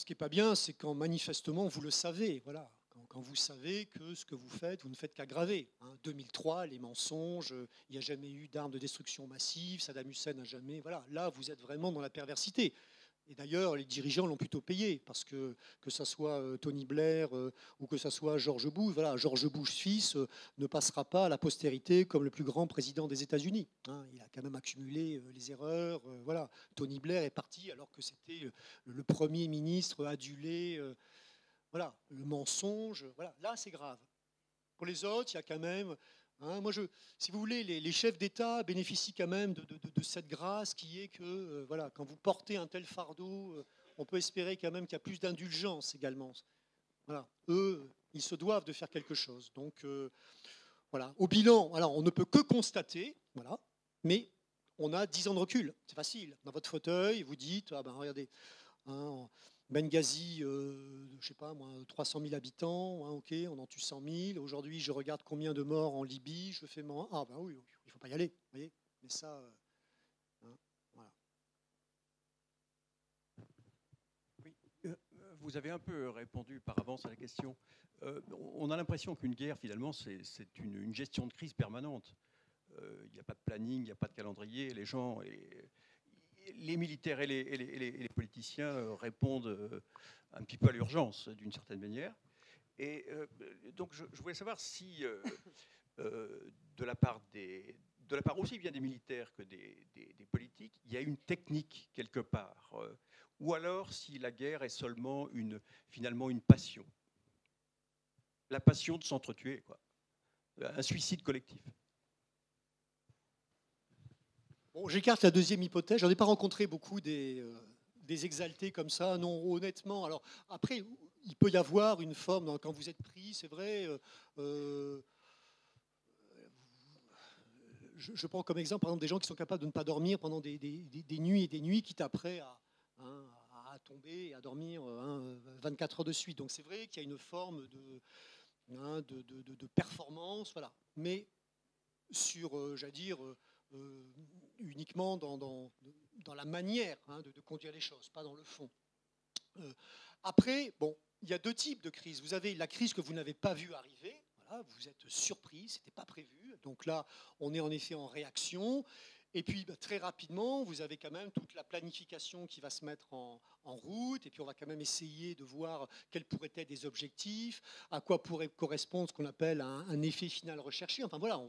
qui n'est pas bien, c'est quand manifestement vous le savez. Voilà. Quand vous savez que ce que vous faites, vous ne faites qu'aggraver. 2003, les mensonges, il n'y a jamais eu d'armes de destruction massive, Saddam Hussein n'a jamais. Voilà, là, vous êtes vraiment dans la perversité. Et d'ailleurs, les dirigeants l'ont plutôt payé, parce que ce soit Tony Blair ou que ce soit George Bush, voilà, George Bush fils ne passera pas à la postérité comme le plus grand président des États-Unis. Il a quand même accumulé les erreurs. Voilà. Tony Blair est parti alors que c'était le premier ministre adulé. Voilà, le mensonge. Voilà. Là, c'est grave. Pour les autres, il y a quand même... si vous voulez, les chefs d'État bénéficient quand même de cette grâce qui est que, voilà, quand vous portez un tel fardeau, on peut espérer quand même qu'il y a plus d'indulgence également. Voilà. Eux, ils se doivent de faire quelque chose. Donc, voilà. Au bilan, alors, on ne peut que constater, voilà, mais on a 10 ans de recul. C'est facile. Dans votre fauteuil, vous dites, ah ben regardez, Benghazi, je ne sais pas moi, 300 000 habitants, ok, on en tue 100 000. Aujourd'hui, je regarde combien de morts en Libye, je fais ah ben oui, il ne faut pas y aller, vous voyez. Mais ça, voilà. Oui, vous avez un peu répondu par avance à la question. On a l'impression qu'une guerre, finalement, c'est une gestion de crise permanente. Il n'y a pas de planning, il n'y a pas de calendrier, les gens... Les militaires et les politiciens répondent un petit peu à l'urgence, d'une certaine manière. Et donc, je voulais savoir si, de la part aussi bien des militaires que des politiques, il y a une technique quelque part, ou alors si la guerre est seulement finalement une passion. La passion de s'entretuer, quoi. Un suicide collectif. Bon, j'écarte la deuxième hypothèse. J'en ai pas rencontré beaucoup des exaltés comme ça. Non, honnêtement. Alors après, il peut y avoir une forme quand vous êtes pris, c'est vrai. Je prends comme exemple, par exemple, des gens qui sont capables de ne pas dormir pendant des nuits et des nuits, quitte après à tomber et à dormir 24 heures de suite. Donc c'est vrai qu'il y a une forme de performance, voilà. Mais sur, j'allais dire, uniquement dans la manière de conduire les choses, pas dans le fond. Après, bon, il y a deux types de crises. Vous avez la crise que vous n'avez pas vue arriver, voilà, vous êtes surpris, ce n'était pas prévu. Donc là, on est en effet en réaction. Et puis très rapidement, vous avez quand même toute la planification qui va se mettre en route. Et puis on va quand même essayer de voir quels pourraient être des objectifs, à quoi pourrait correspondre ce qu'on appelle un effet final recherché. Enfin voilà,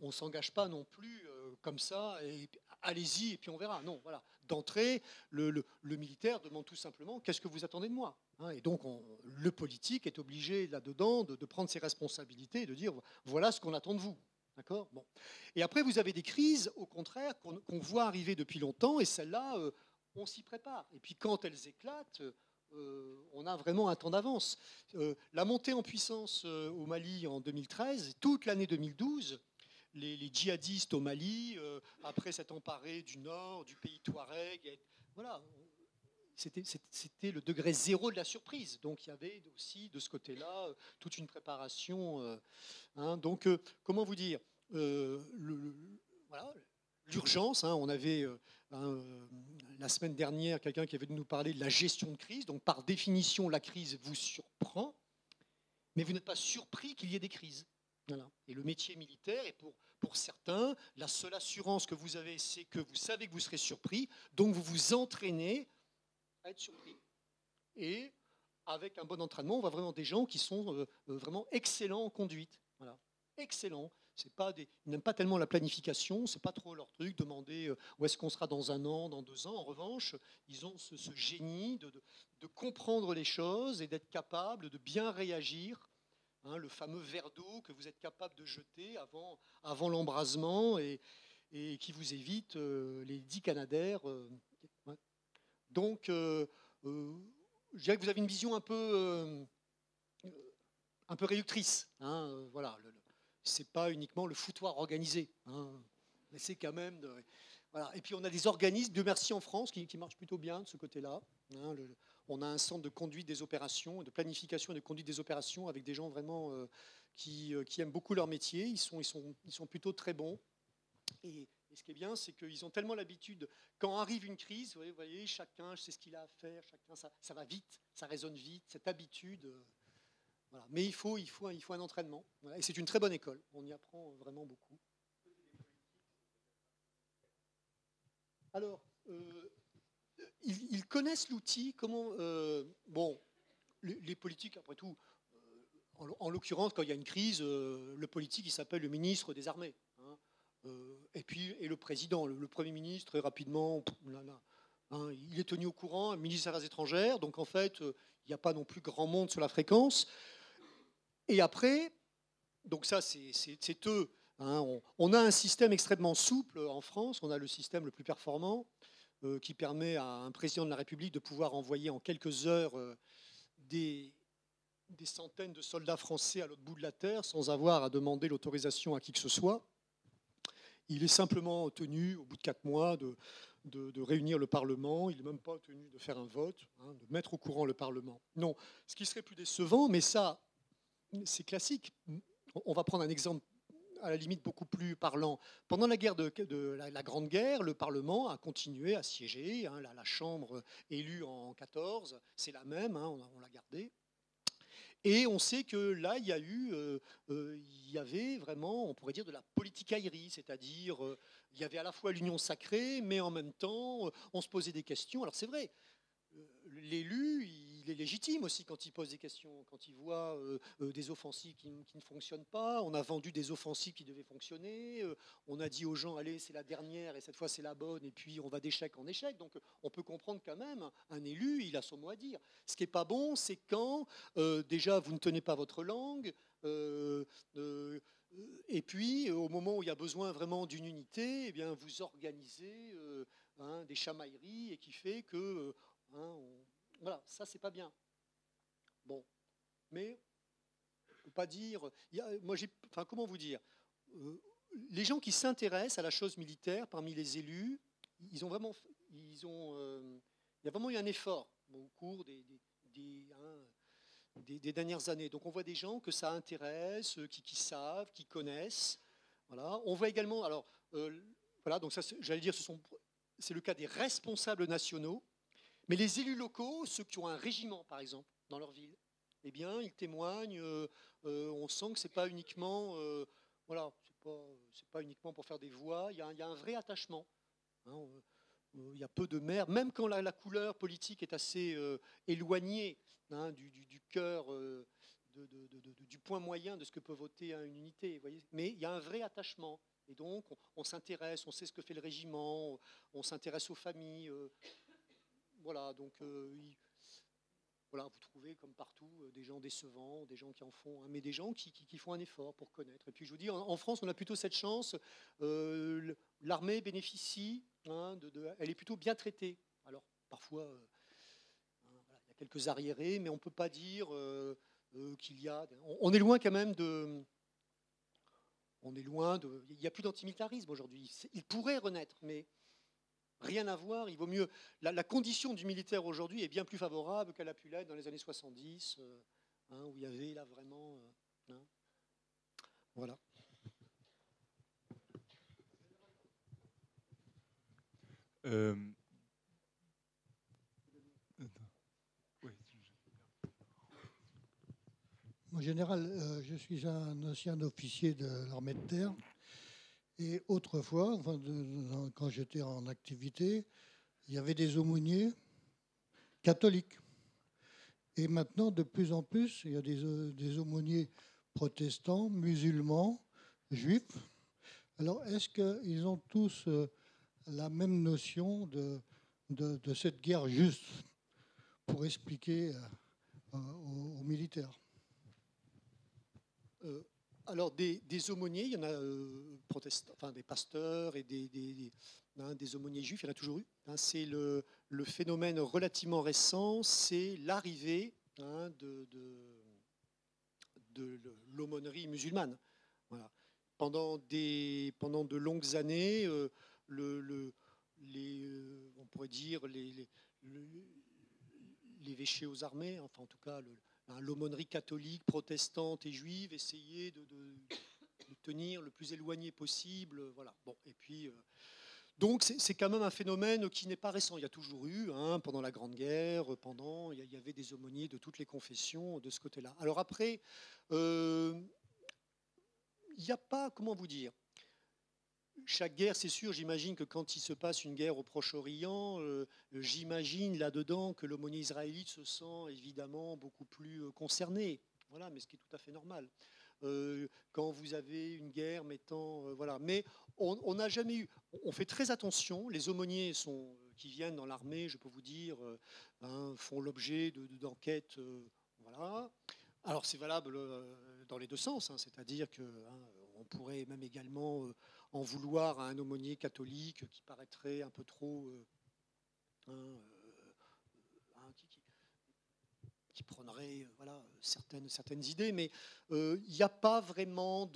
on ne s'engage pas non plus comme ça, et allez-y, et puis on verra. Non, voilà. D'entrée, le militaire demande tout simplement qu'est-ce que vous attendez de moi, et donc le politique est obligé là-dedans de prendre ses responsabilités et de dire voilà ce qu'on attend de vous. D'accord. Bon. Et après, vous avez des crises, au contraire, qu'on voit arriver depuis longtemps, et celles-là, on s'y prépare. Et puis quand elles éclatent, on a vraiment un temps d'avance. La montée en puissance au Mali en 2013, toute l'année 2012, les djihadistes au Mali, après s'être emparés du nord, du pays Touareg, voilà, c'était le degré zéro de la surprise. Donc il y avait aussi de ce côté-là toute une préparation. Donc comment vous dire, voilà, l'urgence. On avait la semaine dernière quelqu'un qui avait nous parler de la gestion de crise. Donc par définition, la crise vous surprend, mais vous n'êtes pas surpris qu'il y ait des crises. Voilà. Et le métier militaire est pour certains, la seule assurance que vous avez, c'est que vous savez que vous serez surpris, donc vous vous entraînez à être surpris. Et avec un bon entraînement, on voit vraiment des gens qui sont vraiment excellents en conduite. Voilà. Excellents. Ils n'aiment pas tellement la planification, c'est pas trop leur truc, demander où est-ce qu'on sera dans 1 an, dans 2 ans. En revanche, ils ont ce génie de comprendre les choses et d'être capables de bien réagir hein, le fameux verre d'eau que vous êtes capable de jeter avant l'embrasement et qui vous évite les 10 Canadair. Ouais. Donc, je dirais que vous avez une vision un peu réductrice. Hein, voilà, c'est pas uniquement le foutoir organisé. Hein, mais c'est quand même. Voilà. Et puis on a des organismes, Dieu merci en France, qui marchent plutôt bien de ce côté-là. Hein, on a un centre de conduite des opérations, de planification et de conduite des opérations avec des gens vraiment qui aiment beaucoup leur métier. Ils sont plutôt très bons. Et ce qui est bien, c'est qu'ils ont tellement l'habitude, quand arrive une crise, vous voyez, chacun sait ce qu'il a à faire, chacun, ça va vite, ça résonne vite, cette habitude. Voilà. Mais il faut un entraînement. Voilà. Et c'est une très bonne école. On y apprend vraiment beaucoup. Alors, ils connaissent l'outil. Comment bon, les politiques, après tout, en l'occurrence, quand il y a une crise, le politique, il s'appelle le ministre des Armées. Hein, et le président, le Premier ministre, très rapidement, hein, il est tenu au courant, le ministre des Affaires étrangères. Donc, en fait, il n'y a pas non plus grand monde sur la fréquence. Et après, donc ça, c'est eux. Hein, on a un système extrêmement souple en France. On a le système le plus performant qui permet à un président de la République de pouvoir envoyer en quelques heures des centaines de soldats français à l'autre bout de la terre sans avoir à demander l'autorisation à qui que ce soit. Il est simplement tenu, au bout de 4 mois, de réunir le Parlement. Il n'est même pas tenu de faire un vote, hein, de mettre au courant le Parlement. Non, ce qui serait plus décevant, mais ça, c'est classique. On va prendre un exemple à la limite beaucoup plus parlant. Pendant la guerre la Grande Guerre, le Parlement a continué à siéger. Hein, la Chambre élue en 14, c'est la même, hein, on l'a gardée. Et on sait que là, il y avait vraiment, on pourrait dire, de la politicaillerie, c'est-à-dire il y avait à la fois l'union sacrée, mais en même temps, on se posait des questions. Alors c'est vrai, l'élu, il est légitime aussi quand il pose des questions, quand il voit des offensives qui ne fonctionnent pas. On a vendu des offensives qui devaient fonctionner. On a dit aux gens, allez, c'est la dernière et cette fois c'est la bonne, et puis on va d'échec en échec. Donc on peut comprendre quand même, un élu, il a son mot à dire. Ce qui n'est pas bon, c'est quand déjà vous ne tenez pas votre langue, et puis au moment où il y a besoin vraiment d'une unité, eh bien, vous organisez des chamailleries et qui fait que... voilà, ça c'est pas bien. Bon, mais on peut pas dire. Comment vous dire les gens qui s'intéressent à la chose militaire parmi les élus, il y a vraiment eu un effort au cours des dernières années. Donc on voit des gens que ça intéresse, qui savent, qui connaissent. Voilà. On voit également, alors voilà, donc ça, j'allais dire, c'est le cas des responsables nationaux. Mais les élus locaux, ceux qui ont un régiment, par exemple, dans leur ville, eh bien, ils témoignent. On sent que c'est pas uniquement, voilà, c'est pas uniquement pour faire des voix. Il y a un vrai attachement. Hein, il y a peu de maires, même quand la couleur politique est assez éloignée, hein, du cœur, du point moyen de ce que peut voter une unité. Vous voyez, mais il y a un vrai attachement. Et donc, on s'intéresse, on sait ce que fait le régiment, on s'intéresse aux familles. Voilà, donc voilà, vous trouvez comme partout des gens décevants, des gens qui en font, mais des gens qui font un effort pour connaître. Et puis je vous dis, en France, on a plutôt cette chance. L'armée bénéficie, hein, elle est plutôt bien traitée. Alors parfois, voilà, il y a quelques arriérés, mais on ne peut pas dire qu'il y a. On est loin quand même de. On est loin de. Il n'y a plus d'antimilitarisme aujourd'hui. Il pourrait renaître, mais. Rien à voir, il vaut mieux. La condition du militaire aujourd'hui est bien plus favorable qu'elle a pu l'être dans les années 70, hein, où il y avait là vraiment. Hein, voilà. En général, je suis un ancien officier de l'armée de terre. Et autrefois, quand j'étais en activité, il y avait des aumôniers catholiques. Et maintenant, de plus en plus, il y a des aumôniers protestants, musulmans, juifs. Alors, est-ce qu'ils ont tous la même notion de cette guerre juste pour expliquer aux militaires? Alors, des aumôniers, il y en a protestants, enfin des pasteurs et des aumôniers juifs, il y en a toujours eu. C'est le phénomène relativement récent, c'est l'arrivée de l'aumônerie musulmane. Voilà. Pendant de longues années, on pourrait dire l'évêché aux armées, enfin en tout cas l'aumônerie catholique, protestante et juive essayaient de tenir le plus éloigné possible. Voilà. Bon, et puis, donc c'est quand même un phénomène qui n'est pas récent. Il y a toujours eu, pendant la Grande Guerre, il y avait des aumôniers de toutes les confessions de ce côté-là. Alors après, il n'y a pas, comment vous dire, chaque guerre, c'est sûr, j'imagine que quand il se passe une guerre au Proche-Orient, j'imagine là-dedans que l'aumônier israélite se sent évidemment beaucoup plus concerné. Voilà, mais ce qui est tout à fait normal. Quand vous avez une guerre mettant... voilà. Mais on n'a jamais eu... On fait très attention. Les aumôniers qui viennent dans l'armée, je peux vous dire, font l'objet d'enquêtes. Voilà. Alors c'est valable dans les deux sens, c'est-à-dire que on pourrait même également en vouloir à un aumônier catholique qui paraîtrait un peu trop qui prendrait certaines idées, mais il n'y a pas vraiment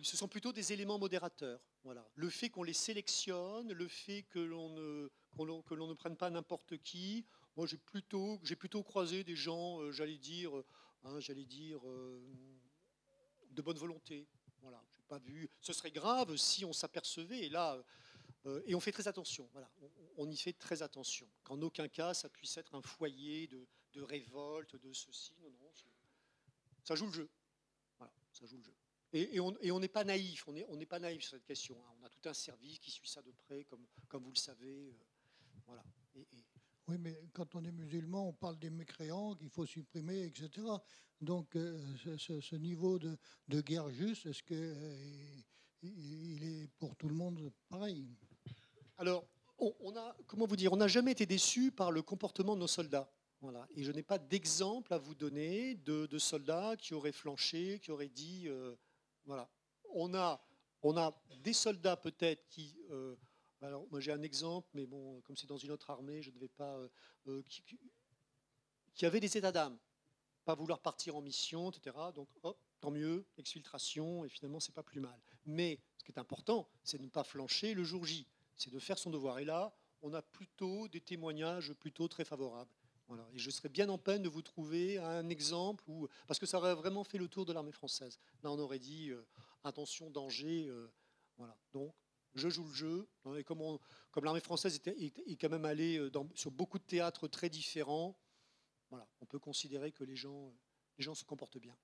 ce sont plutôt des éléments modérateurs. Voilà. Le fait qu'on les sélectionne, le fait que l'on ne prenne pas n'importe qui. Moi, j'ai plutôt croisé des gens, j'allais dire, de bonne volonté. Voilà. J'ai pas vu. Ce serait grave si on s'apercevait. Et là, et on fait très attention. Voilà. On y fait très attention. Qu'en aucun cas, ça puisse être un foyer de révolte, de ceci. Non, non. Ça joue le jeu. Voilà. Ça joue le jeu. Et on n'est pas naïf. On n'est pas naïf sur cette question. On a tout un service qui suit ça de près, comme vous le savez. Voilà. Oui, mais quand on est musulman, on parle des mécréants qu'il faut supprimer, etc. Donc, ce niveau de guerre juste, est-ce qu'il est pour tout le monde pareil? Alors, on n'a jamais été déçu par le comportement de nos soldats. Voilà. Et je n'ai pas d'exemple à vous donner de soldats qui auraient flanché, qui auraient dit... voilà. On a des soldats peut-être qui... alors, moi j'ai un exemple, mais bon, comme c'est dans une autre armée, je ne devais pas... qui avaient des états d'âme, pas vouloir partir en mission, etc. Donc, hop, tant mieux, exfiltration, et finalement, c'est pas plus mal. Mais ce qui est important, c'est de ne pas flancher le jour J, c'est de faire son devoir. Et là, on a plutôt des témoignages plutôt très favorables. Voilà. Et je serais bien en peine de vous trouver un exemple parce que ça aurait vraiment fait le tour de l'armée française. Là, on aurait dit attention, danger. Voilà. Donc, je joue le jeu. Et comme l'armée française est quand même allée sur beaucoup de théâtres très différents, voilà, on peut considérer que les gens se comportent bien.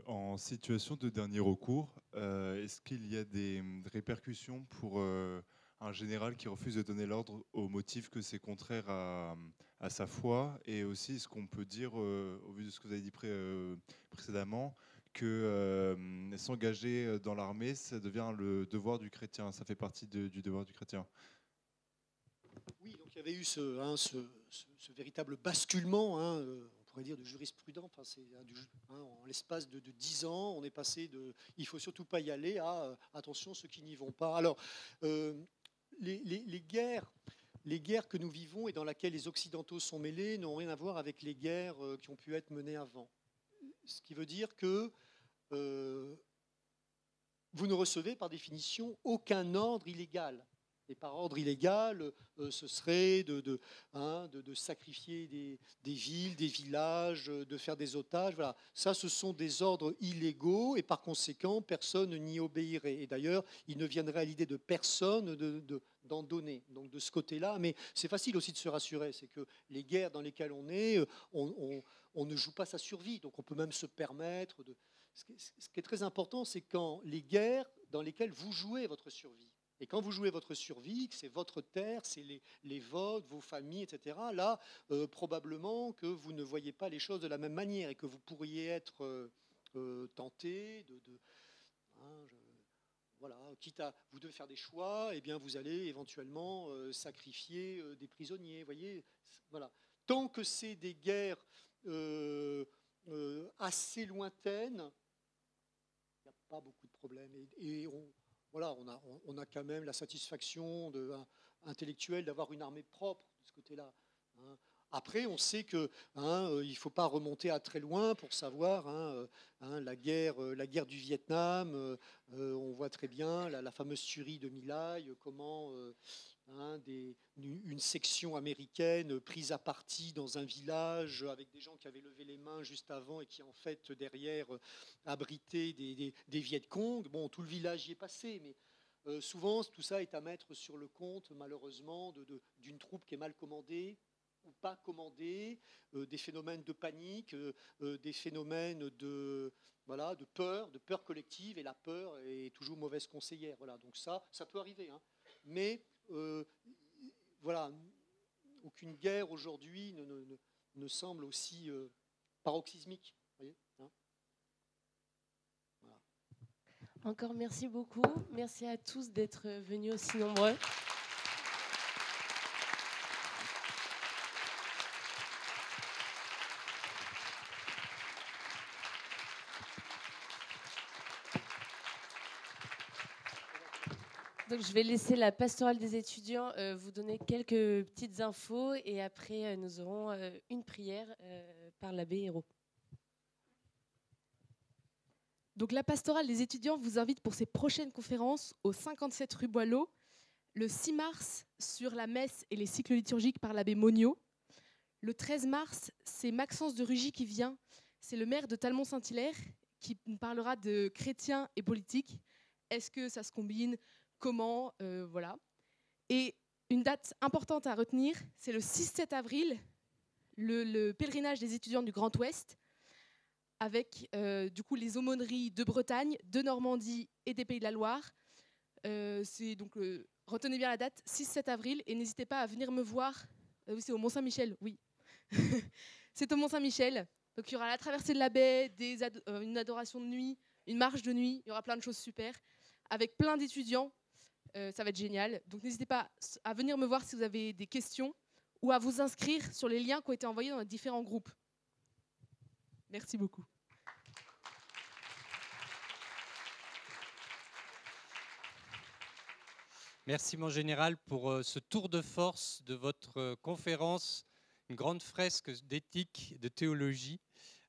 En situation de dernier recours, est-ce qu'il y a des répercussions pour un général qui refuse de donner l'ordre au motif que c'est contraire à sa foi? Et aussi, est-ce qu'on peut dire, au vu de ce que vous avez dit précédemment, que s'engager dans l'armée, ça devient le devoir du chrétien, ça fait partie du devoir du chrétien? Oui, donc il y avait eu ce véritable basculement, on pourrait dire, de jurisprudence. Enfin, en l'espace de 10 ans, on est passé de « il ne faut surtout pas y aller » à « attention, ceux qui n'y vont pas ». Alors, les guerres que nous vivons et dans lesquelles les Occidentaux sont mêlés n'ont rien à voir avec les guerres qui ont pu être menées avant. Ce qui veut dire que vous ne recevez par définition aucun ordre illégal. Et par ordre illégal, ce serait de sacrifier des villes, des villages, de faire des otages. Voilà. Ça, ce sont des ordres illégaux et par conséquent, personne n'y obéirait. Et d'ailleurs, il ne viendrait à l'idée de personne d'en donner. Donc de ce côté-là, mais c'est facile aussi de se rassurer, c'est que les guerres dans lesquelles on est, on ne joue pas sa survie. Donc on peut même se permettre de... Ce qui est très important, c'est quand les guerres dans lesquelles vous jouez votre survie. Et quand vous jouez votre survie, c'est votre terre, c'est les vôtres, vos familles, etc., là, probablement que vous ne voyez pas les choses de la même manière et que vous pourriez être tenté voilà, quitte à vous devez faire des choix, eh bien vous allez éventuellement sacrifier des prisonniers. Voyez, voilà. Tant que c'est des guerres assez lointaine, il n'y a pas beaucoup de problèmes. Et on a quand même la satisfaction intellectuelle d'avoir une armée propre de ce côté-là. Hein. Après, on sait qu'il ne faut pas remonter à très loin pour savoir la guerre du Vietnam. On voit très bien la fameuse tuerie de My Lai, comment une section américaine prise à partie dans un village avec des gens qui avaient levé les mains juste avant et qui en fait derrière abritaient des Viet Cong. Bon, tout le village y est passé, mais souvent tout ça est à mettre sur le compte malheureusement d'une troupe qui est mal commandée ou pas commandée, des phénomènes de panique, des phénomènes de peur collective, et la peur est toujours mauvaise conseillère. Voilà, donc ça peut arriver, hein. Mais voilà, aucune guerre aujourd'hui ne semble aussi paroxysmique. Voyez, hein. Voilà. Encore merci beaucoup. Merci à tous d'être venus aussi nombreux. Donc, je vais laisser la pastorale des étudiants vous donner quelques petites infos et après nous aurons une prière par l'abbé Hérault. Donc la pastorale des étudiants vous invite pour ses prochaines conférences au 57 rue Boileau, le 6 mars sur la messe et les cycles liturgiques par l'abbé Monniot. Le 13 mars, c'est Maxence de Rugy qui vient. C'est le maire de Talmont-Saint-Hilaire qui nous parlera de chrétiens et politique. Est-ce que ça se combine ? Comment, voilà. Et une date importante à retenir, c'est le 6-7 avril, le pèlerinage des étudiants du Grand Ouest, avec du coup les aumôneries de Bretagne, de Normandie et des Pays de la Loire. C'est donc retenez bien la date, 6-7 avril, et n'hésitez pas à venir me voir. Oui, c'est au Mont-Saint-Michel, oui. C'est au Mont-Saint-Michel. Donc il y aura la traversée de la baie, une adoration de nuit, une marche de nuit. Il y aura plein de choses super, avec plein d'étudiants. Ça va être génial. Donc n'hésitez pas à venir me voir si vous avez des questions ou à vous inscrire sur les liens qui ont été envoyés dans les différents groupes. Merci beaucoup. Merci mon général pour ce tour de force de votre conférence, une grande fresque d'éthique, de théologie.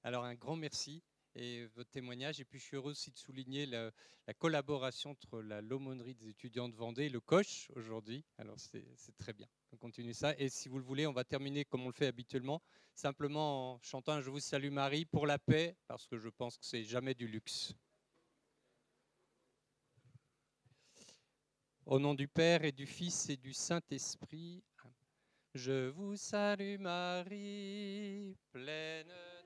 Alors un grand merci et votre témoignage. Et puis je suis heureux aussi de souligner la collaboration entre l'aumônerie des étudiants de Vendée et le Coche aujourd'hui. Alors c'est très bien. On continue ça. Et si vous le voulez, on va terminer comme on le fait habituellement, simplement en chantant un Je vous salue Marie pour la paix, parce que je pense que c'est jamais du luxe. Au nom du Père et du Fils et du Saint-Esprit, je vous salue Marie, pleine de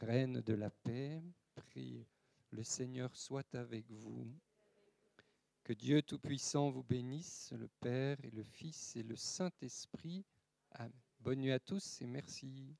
Reine de la paix, prie, le Seigneur soit avec vous. Que Dieu Tout-Puissant vous bénisse, le Père et le Fils et le Saint-Esprit. Amen. Bonne nuit à tous et merci.